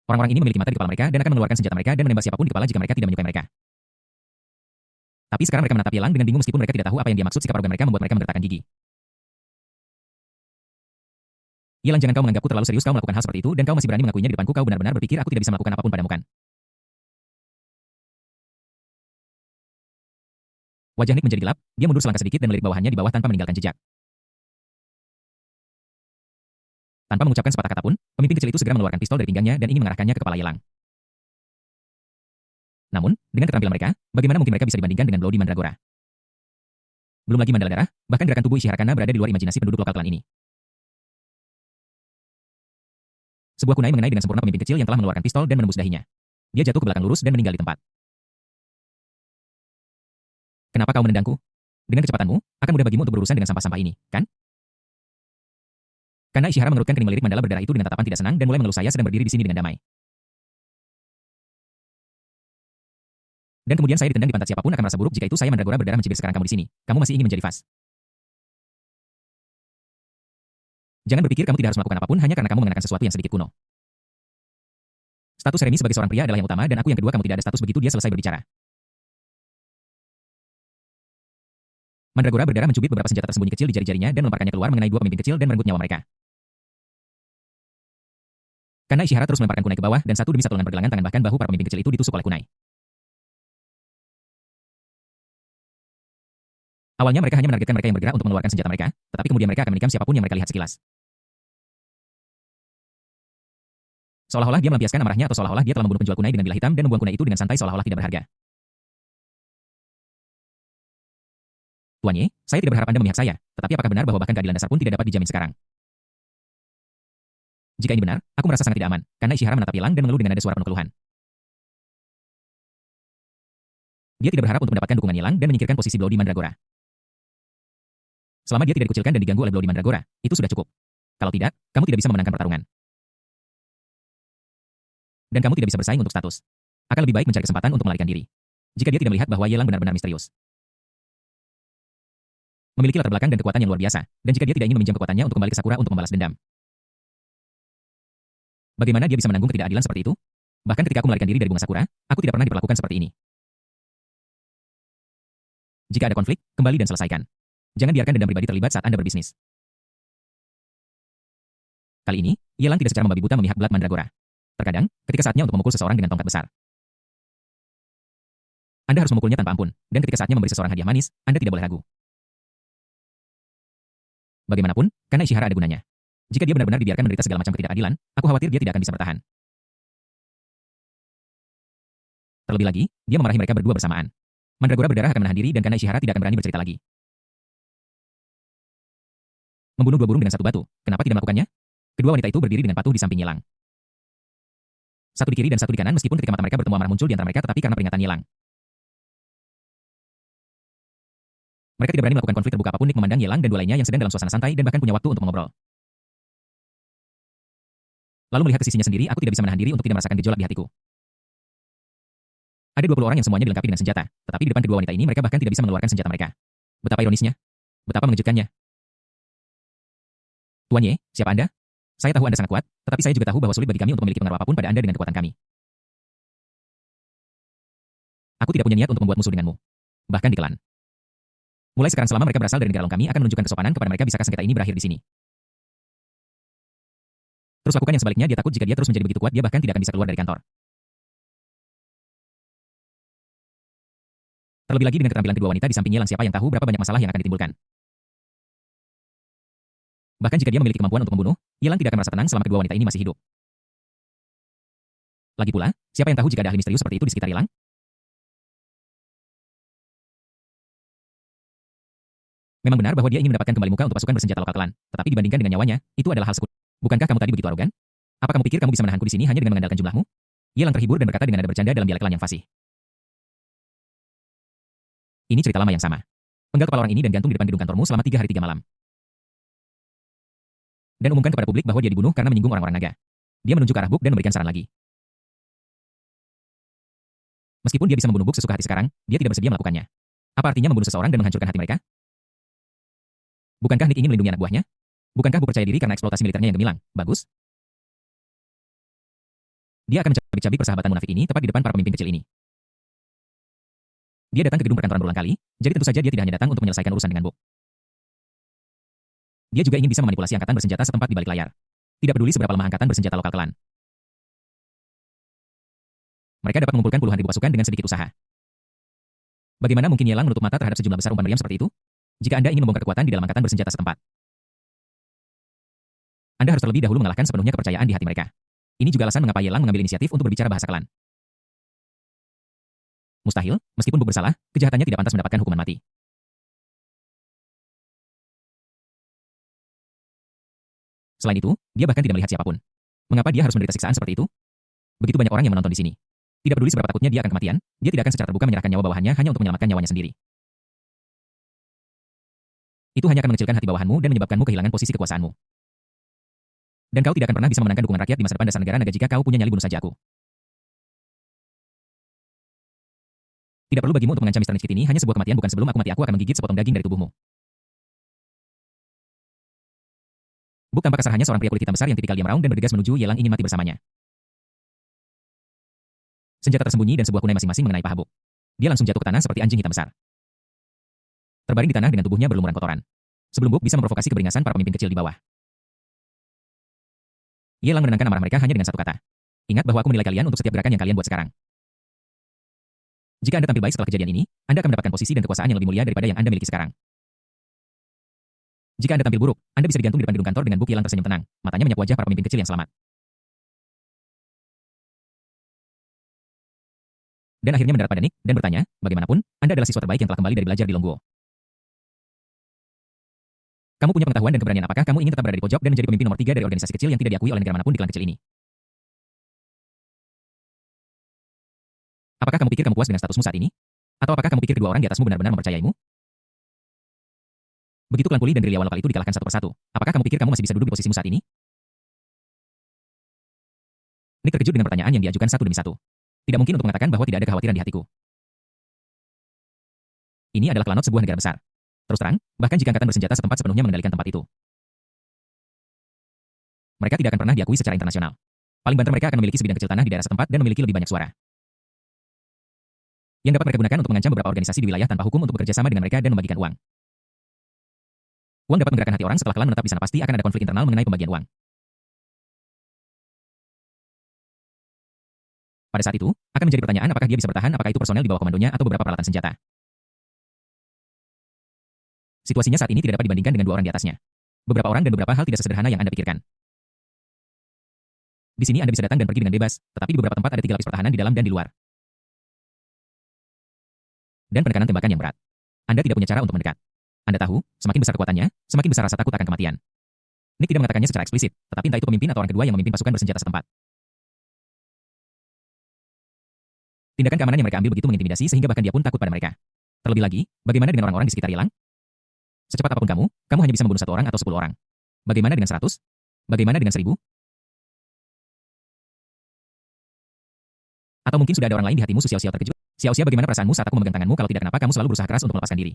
Orang-orang ini memiliki mata di kepala mereka dan akan mengeluarkan senjata mereka dan menembak siapapun di kepala jika mereka tidak menyukai mereka. Tapi sekarang mereka menatap Yelang dengan bingung meskipun mereka tidak tahu apa yang dia maksud. Sikap arogan mereka membuat mereka menggertakkan gigi. Yelang, jangan kau menganggapku terlalu serius. Kau melakukan hal seperti itu dan kau masih berani mengakuinya di depanku. Kau benar-benar berpikir aku tidak bisa melakukan apapun padamu, kan? Wajah Nick menjadi gelap, dia mundur selangkah sedikit dan melirik bawahannya di bawah tanpa meninggalkan jejak. Tanpa mengucapkan sepatah kata pun, pemimpin kecil itu segera mengeluarkan pistol dari pinggangnya dan ingin mengarahkannya ke kepala Yelang. Namun, dengan keterampilan mereka, bagaimana mungkin mereka bisa dibandingkan dengan Bloody Mandragora? Belum lagi mandala darah, bahkan gerakan tubuh Ishiharakana berada di luar imajinasi penduduk lokal klan ini. Sebuah kunai mengenai dengan sempurna pemimpin kecil yang telah mengeluarkan pistol dan menembus dahinya. Dia jatuh ke belakang lurus dan meninggal di tempat. Kenapa kau menendangku? Dengan kecepatanmu, akan mudah bagimu untuk berurusan dengan sampah-sampah ini, kan? Karena Ishihara mengerutkan kening, melirik mandala berdarah itu dengan tatapan tidak senang dan mulai mengelus, saya sedang berdiri di sini dengan damai. Dan kemudian saya ditendang di pantat. Siapapun akan merasa buruk jika itu saya. Mandragora berdarah mencibir. Sekarang kamu di sini. Kamu masih ingin menjadi Fas. Jangan berpikir kamu tidak harus melakukan apapun hanya karena kamu mengenakan sesuatu yang sedikit kuno. Status Remy sebagai seorang pria adalah yang utama dan aku yang kedua. Kamu tidak ada status begitu. Dia selesai berbicara. Mandragora berdarah mencubit beberapa senjata tersembunyi kecil di jari-jarinya dan melemparkannya keluar mengenai dua pemimpin kecil dan merenggut nyawa mereka. Karena Ishihara terus melemparkan kunai ke bawah dan satu demi satu lengan pergelangan tangan bahkan bahu para pemimpin kecil itu ditusuk oleh kunai. Awalnya mereka hanya menargetkan mereka yang bergerak untuk mengeluarkan senjata mereka, tetapi kemudian mereka akan menikam siapapun yang mereka lihat sekilas. Seolah-olah dia melampiaskan amarahnya atau seolah-olah dia telah membunuh penjual kunai dengan bilah hitam dan membuang kunai itu dengan santai seolah-olah tidak berharga. Tuan Ye, saya tidak berharap Anda memihak saya, tetapi apakah benar bahwa bahkan keadilan dasar pun tidak dapat dijamin sekarang? Jika ini benar, aku merasa sangat tidak aman, karena Ishihara menatap Yelang dan mengeluh dengan nada suara penuh keluhan. Dia tidak berharap untuk mendapatkan dukungan Yelang dan menyingkirkan posisi Bloody Mandragora. Selama dia tidak dikucilkan dan diganggu oleh Bloody Mandragora, itu sudah cukup. Kalau tidak, kamu tidak bisa memenangkan pertarungan. Dan kamu tidak bisa bersaing untuk status. Akan lebih baik mencari kesempatan untuk melarikan diri. Jika dia tidak melihat bahwa Yelang benar-benar misterius. Memiliki latar belakang dan kekuatan yang luar biasa, dan jika dia tidak ingin meminjam kekuatannya untuk kembali ke Sakura untuk membalas dendam. Bagaimana dia bisa menanggung ketidakadilan seperti itu? Bahkan ketika aku melarikan diri dari bunga Sakura, aku tidak pernah diperlakukan seperti ini. Jika ada konflik, kembali dan selesaikan. Jangan biarkan dendam pribadi terlibat saat Anda berbisnis. Kali ini, Yelang tidak secara membabi buta memihak Blood Mandragora. Terkadang, ketika saatnya untuk memukul seseorang dengan tongkat besar, Anda harus memukulnya tanpa ampun, dan ketika saatnya memberi seseorang hadiah manis, Anda tidak boleh ragu. Bagaimanapun, karena Ishihara ada gunanya. Jika dia benar-benar dibiarkan menderita segala macam ketidakadilan, aku khawatir dia tidak akan bisa bertahan. Terlebih lagi, dia memarahi mereka berdua bersamaan. Mandragora berdarah akan menahan diri dan karena Ishihara tidak akan berani bercerita lagi. Membunuh dua burung dengan satu batu, kenapa tidak melakukannya? Kedua wanita itu berdiri dengan patuh di samping Yelang. Satu di kiri dan satu di kanan, meskipun ketika mata mereka bertemu amarah muncul di antara mereka, tetapi karena peringatan Yelang. Mereka tidak berani melakukan konflik terbuka apapun. Nick memandang Yelang dan dua lainnya yang sedang dalam suasana santai dan bahkan punya waktu untuk mengobrol. Lalu melihat ke sisinya sendiri, aku tidak bisa menahan diri untuk tidak merasakan gejolak di hatiku. Ada 20 orang yang semuanya dilengkapi dengan senjata, tetapi di depan kedua wanita ini mereka bahkan tidak bisa mengeluarkan senjata mereka. Betapa ironisnya. Betapa mengejutkannya. Tuan Ye, siapa Anda? Saya tahu Anda sangat kuat, tetapi saya juga tahu bahwa sulit bagi kami untuk memiliki pengaruh apapun pada Anda dengan kekuatan kami. Aku tidak punya niat untuk membuat musuh denganmu. bahkan di klan. Mulai sekarang selama mereka berasal dari negara Long, kami akan menunjukkan kesopanan kepada mereka. Bisakah sengketa ini berakhir di sini? Terus lakukan yang sebaliknya. Dia takut jika dia terus menjadi begitu kuat, dia bahkan tidak akan bisa keluar dari kantor. Terlebih lagi dengan keterampilan kedua wanita di sampingnya, siapa yang tahu berapa banyak masalah yang akan ditimbulkan. Bahkan jika dia memiliki kemampuan untuk membunuh, Yelang tidak akan merasa tenang selama kedua wanita ini masih hidup. Lagi pula, siapa yang tahu jika ada ahli misterius seperti itu di sekitar Yelang? Memang benar bahwa dia ingin mendapatkan kembali muka untuk pasukan bersenjata lokal klan, tetapi dibandingkan dengan nyawanya, itu adalah hal sekunder. Bukankah kamu tadi begitu arogan? Apa kamu pikir kamu bisa menahanku di sini hanya dengan mengandalkan jumlahmu? Yelang terhibur dan berkata dengan nada bercanda dalam dialek klan yang fasih. Ini cerita lama yang sama. Penggal kepala orang ini dan gantung di depan gedung kantormu selama 3 hari 3 malam. Dan umumkan kepada publik bahwa dia dibunuh karena menyinggung orang-orang naga. Dia menunjuk ke arah Buk dan memberikan saran lagi. Meskipun dia bisa membunuh Buk sesuka hati sekarang, dia tidak bersedia melakukannya. Apa artinya membunuh seseorang dan menghancurkan hati mereka? Bukankah Nick ingin melindungi anak buahnya? Bukankah Buk percaya diri karena eksploitasi militernya yang gemilang? Bagus. Dia akan mencabik-cabik persahabatan munafik ini tepat di depan para pemimpin kecil ini. Dia datang ke gedung perkantoran berulang kali, jadi tentu saja dia tidak hanya datang untuk menyelesaikan urusan dengan Buk. Dia juga ingin bisa memanipulasi angkatan bersenjata setempat di balik layar. Tidak peduli seberapa lemah angkatan bersenjata lokal klan. Mereka dapat mengumpulkan puluhan ribu pasukan dengan sedikit usaha. Bagaimana mungkin Yelang menutup mata terhadap sejumlah besar umpan meriam seperti itu? Jika Anda ingin membongkar kekuatan di dalam angkatan bersenjata setempat, Anda harus terlebih dahulu mengalahkan sepenuhnya kepercayaan di hati mereka. Ini juga alasan mengapa Yelang mengambil inisiatif untuk berbicara bahasa klan. Mustahil, meskipun Buk bersalah, kejahatannya tidak pantas mendapatkan hukuman mati. Selain itu, dia bahkan tidak melihat siapapun. Mengapa dia harus menderita siksaan seperti itu? Begitu banyak orang yang menonton di sini. Tidak peduli seberapa takutnya dia akan kematian, dia tidak akan secara terbuka menyerahkan nyawa bawahannya hanya untuk menyelamatkan nyawanya sendiri. Itu hanya akan mengecilkan hati bawahanmu dan menyebabkanmu kehilangan posisi kekuasaanmu. Dan kau tidak akan pernah bisa memenangkan dukungan rakyat di masa depan dasar negara naga jika kau punya nyali. Bunuh saja aku. Tidak perlu bagimu untuk mengancam Mr. Nitschke ini, hanya sebuah kematian. Bukan sebelum aku mati aku akan menggigit sepotong daging dari tubuhmu. Buk tampak kasar, hanya seorang pria kulit hitam besar yang tipikal diam raung dan bergegas menuju Yelang ingin mati bersamanya. Senjata tersembunyi dan sebuah kunai masing-masing mengenai paha Buk. Dia langsung jatuh ke tanah seperti anjing hitam besar. Terbaring di tanah dengan tubuhnya berlumuran kotoran. Sebelum Buk bisa memprovokasi keberingasan para pemimpin kecil di bawah. Yelang menenangkan amarah mereka hanya dengan satu kata. Ingat bahwa aku menilai kalian untuk setiap gerakan yang kalian buat sekarang. Jika Anda tampil baik setelah kejadian ini, Anda akan mendapatkan posisi dan kekuasaan yang lebih mulia daripada yang Anda miliki sekarang. Jika Anda tampil buruk, Anda bisa digantung di depan gedung kantor dengan Buk. Yelang tersenyum tenang, matanya menyapu wajah para pemimpin kecil yang selamat. Dan akhirnya mendarat pada Nick dan bertanya, bagaimanapun, Anda adalah siswa terbaik yang telah kembali dari belajar di Longguo. Kamu punya pengetahuan dan keberanian. Apakah kamu ingin tetap berada di pojok dan menjadi pemimpin nomor 3 dari organisasi kecil yang tidak diakui oleh negara manapun di klan kecil ini? Apakah kamu pikir kamu puas dengan statusmu saat ini? Atau apakah kamu pikir kedua orang di atasmu benar-benar mempercayaimu? Begitu klan pulih dan gerilyawan lokal itu dikalahkan satu persatu, apakah kamu pikir kamu masih bisa duduk di posisimu saat ini? Nick terkejut dengan pertanyaan yang diajukan satu demi satu. Tidak mungkin untuk mengatakan bahwa tidak ada kekhawatiran di hatiku. Ini adalah Klanot, sebuah negara besar. Terus terang, bahkan jika angkatan bersenjata setempat sepenuhnya mengendalikan tempat itu, mereka tidak akan pernah diakui secara internasional. Paling banter mereka akan memiliki sebidang kecil tanah di daerah setempat dan memiliki lebih banyak suara yang dapat mereka gunakan untuk mengancam beberapa organisasi di wilayah tanpa hukum untuk bekerja sama dengan mereka dan membagikan uang. Uang dapat menggerakkan hati orang. Setelah klan menetap di sana, pasti akan ada konflik internal mengenai pembagian uang. Pada saat itu, akan menjadi pertanyaan apakah dia bisa bertahan, apakah itu personel di bawah komandonya atau beberapa peralatan senjata. Situasinya saat ini tidak dapat dibandingkan dengan dua orang di atasnya. Beberapa orang dan beberapa hal tidak sesederhana yang Anda pikirkan. Di sini Anda bisa datang dan pergi dengan bebas, tetapi di beberapa tempat ada 3 lapis pertahanan di dalam dan di luar. Dan penekanan tembakan yang berat. Anda tidak punya cara untuk mendekat. Anda tahu, semakin besar kekuatannya, semakin besar rasa takut akan kematian. Nick tidak mengatakannya secara eksplisit, tetapi entah itu pemimpin atau orang kedua yang memimpin pasukan bersenjata setempat. Tindakan keamanan yang mereka ambil begitu mengintimidasi sehingga bahkan dia pun takut pada mereka. Terlebih lagi, bagaimana dengan orang-orang di sekitar Yelang? Secepat apapun kamu hanya bisa membunuh 1 orang atau 10 orang. Bagaimana dengan 100? Bagaimana dengan 1000? Atau mungkin sudah ada orang lain di hatimu? Xiao terkejut. Xiao, bagaimana perasaanmu saat aku memegang tanganmu? Kalau tidak, kenapa kamu selalu berusaha keras untuk melepaskan diri?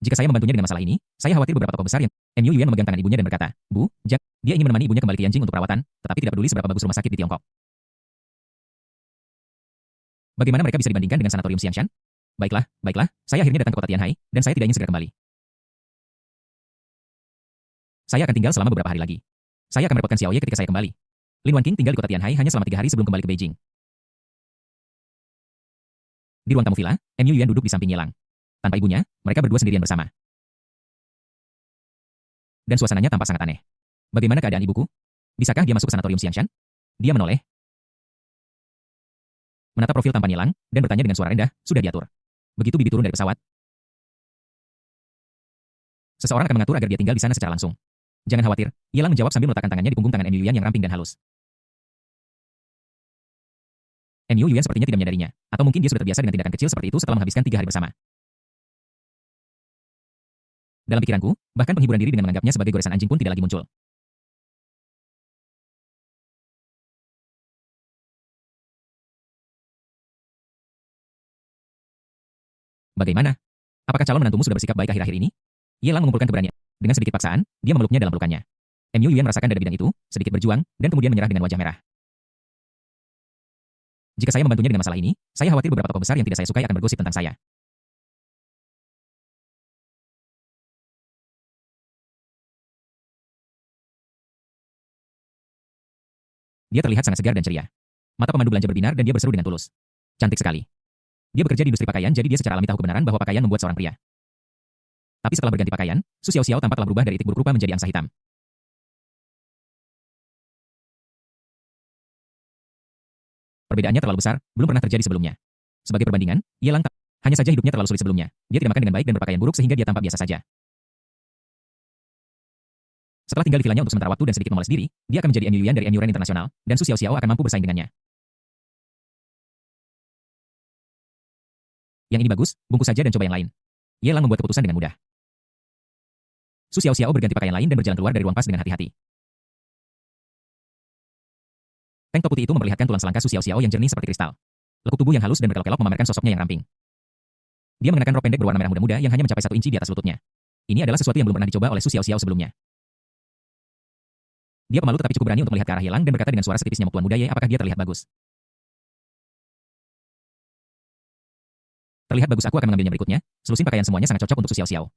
Jika saya membantunya dengan masalah ini, saya khawatir beberapa tokoh besar yang... Mu Yuan memegang tangan ibunya dan berkata, Bu, dia ingin menemani ibunya kembali ke Yanjing untuk perawatan, tetapi tidak peduli seberapa bagus rumah sakit di Tiongkok. Bagaimana mereka bisa dibandingkan dengan sanatorium Xiangshan? Baiklah, baiklah, saya akhirnya datang ke kota Tianhai, dan saya tidak ingin segera kembali. Saya akan tinggal selama beberapa hari lagi. Saya akan merepotkan Xiao Ye ketika saya kembali. Lin Wanqing tinggal di kota Tianhai hanya selama 3 hari sebelum kembali ke Beijing. Di ruang tamu villa, Mu Yuan duduk di samping Ye Lang. Tanpa ibunya, mereka berdua sendirian bersama. Dan suasananya tampak sangat aneh. Bagaimana keadaan ibuku? Bisakah dia masuk ke sanatorium Xiangshan? Dia menoleh, menatap profil tampan Ye Lang, dan bertanya dengan suara rendah, sudah diatur. Begitu Bibi turun dari pesawat, seseorang akan mengatur agar dia tinggal di sana secara langsung. Jangan khawatir, Ye Lang menjawab sambil meletakkan tangannya di punggung tangan Mu Yuan yang ramping dan halus. Mu Yuan sepertinya tidak menyadarinya, atau mungkin dia sudah terbiasa dengan tindakan kecil seperti itu setelah menghabiskan 3 hari bersama. Dalam pikiranku, bahkan penghiburan diri dengan menganggapnya sebagai goresan anjing pun tidak lagi muncul. Bagaimana? Apakah calon menantumu sudah bersikap baik akhir-akhir ini? Ye Lang mengumpulkan keberanian. Dengan sedikit paksaan, dia memeluknya dalam pelukannya. Mu Yuan merasakan dada bidang itu, sedikit berjuang, dan kemudian menyerah dengan wajah merah. Jika saya membantunya dengan masalah ini, saya khawatir beberapa tokoh besar yang tidak saya sukai akan bergosip tentang saya. Dia terlihat sangat segar dan ceria. Mata pemandu belanja berbinar dan dia berseru dengan tulus. Cantik sekali. Dia bekerja di industri pakaian jadi dia secara alami tahu kebenaran bahwa pakaian membuat seorang pria. Tapi setelah berganti pakaian, Su Xiaoxiao tampak telah berubah dari itik buruk rupa menjadi angsa hitam. Perbedaannya terlalu besar, belum pernah terjadi sebelumnya. Sebagai perbandingan, Ye Lang hanya saja hidupnya terlalu sulit sebelumnya. Dia tidak makan dengan baik dan berpakaian buruk sehingga dia tampak biasa saja. Setelah tinggal di vilanya untuk sementara waktu dan sedikit memoles diri, dia akan menjadi Mu Yuan dari Mu Ren Internasional, dan Su Xiaoxiao akan mampu bersaing dengannya. Yang ini bagus, bungkus saja dan coba yang lain. Ye Lang membuat keputusan dengan mudah. Su Xiaoxiao berganti pakaian lain dan berjalan keluar dari ruang pas dengan hati-hati. Tank top putih itu memperlihatkan tulang selangka Su Xiaoxiao yang jernih seperti kristal. Lekuk tubuh yang halus dan berkelok-kelok memamerkan sosoknya yang ramping. Dia mengenakan rok pendek berwarna merah muda-muda yang hanya mencapai 1 inci di atas lututnya. Ini adalah sesuatu yang belum pernah dicoba oleh Su Xiaoxiao sebelumnya. Dia pemalu tetapi cukup berani untuk melihat ke arah Ye Lang dan berkata dengan suara setipis nyamuk tuan muda Ye, apakah dia terlihat bagus? Terlihat bagus, aku akan mengambilnya berikutnya. Selusin pakaian semuanya sangat cocok untuk Su Xiaoxiao.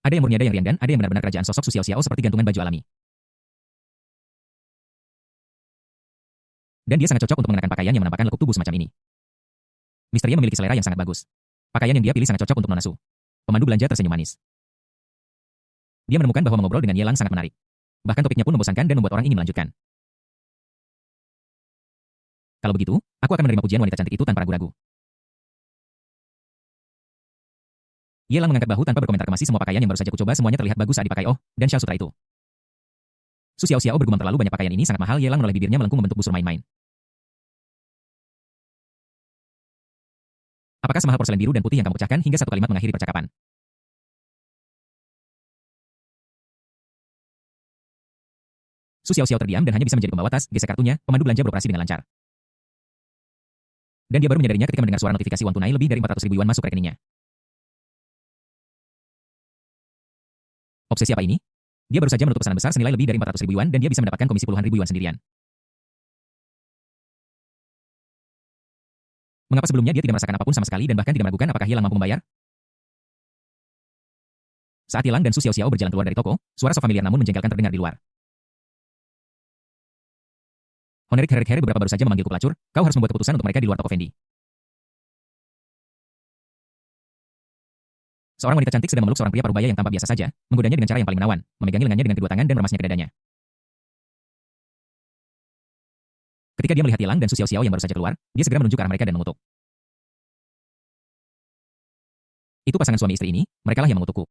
Ada yang murni, ada yang riang, dan ada yang benar-benar kerajaan sosok Su Xiaoxiao seperti gantungan baju alami. Dan dia sangat cocok untuk mengenakan pakaian yang menampakkan lekuk tubuh semacam ini. Mister Ye memiliki selera yang sangat bagus. Pakaian yang dia pilih sangat cocok untuk Nona Su. Pemandu belanja tersenyum manis. Dia menemukan bahwa mengobrol dengan Ye Lang sangat menarik. Bahkan topiknya pun membosankan dan membuat orang ingin melanjutkan. Kalau begitu, aku akan menerima pujian wanita cantik itu tanpa ragu-ragu. Ye Lang mengangkat bahu tanpa berkomentar kemasi semua pakaian yang baru saja kucoba semuanya terlihat bagus saat dipakai dan Shao Sutra itu. Su Xiaoxiao bergumam terlalu banyak pakaian ini sangat mahal. Ye Lang menoleh bibirnya melengkung membentuk busur main-main. Apakah semahal porselen biru dan putih yang kamu pecahkan hingga satu kalimat mengakhiri percakapan? Su Xiaoxiao terdiam dan hanya bisa menjadi pembawa tas, gesek kartunya, pemandu belanja beroperasi dengan lancar. Dan dia baru menyadarinya ketika mendengar suara notifikasi uang tunai lebih dari 400.000 yuan masuk ke rekeningnya. Obsesi apa ini? Dia baru saja menutup pesanan besar senilai lebih dari 400.000 yuan dan dia bisa mendapatkan komisi puluhan ribu yuan sendirian. Mengapa sebelumnya dia tidak merasakan apapun sama sekali dan bahkan tidak meragukan apakah Ye Lang mampu membayar? Saat Ye Lang dan Su Xiaoxiao berjalan keluar dari toko, suara sok familiar namun menjengkelkan terdengar di luar. Honerik Herik beberapa baru saja memanggilku pelacur, kau harus membuat keputusan untuk mereka di luar toko Fendi. Seorang wanita cantik sedang memeluk seorang pria parubaya yang tampak biasa saja, menggodanya dengan cara yang paling menawan, memegangi lengannya dengan kedua tangan dan meremasnya ke dadanya. Ketika dia melihat Ye Lang dan Su Xiaoxiao yang baru saja keluar, dia segera menunjuk ke arah mereka dan mengutuk. Itu pasangan suami istri ini, merekalah yang mengutukku.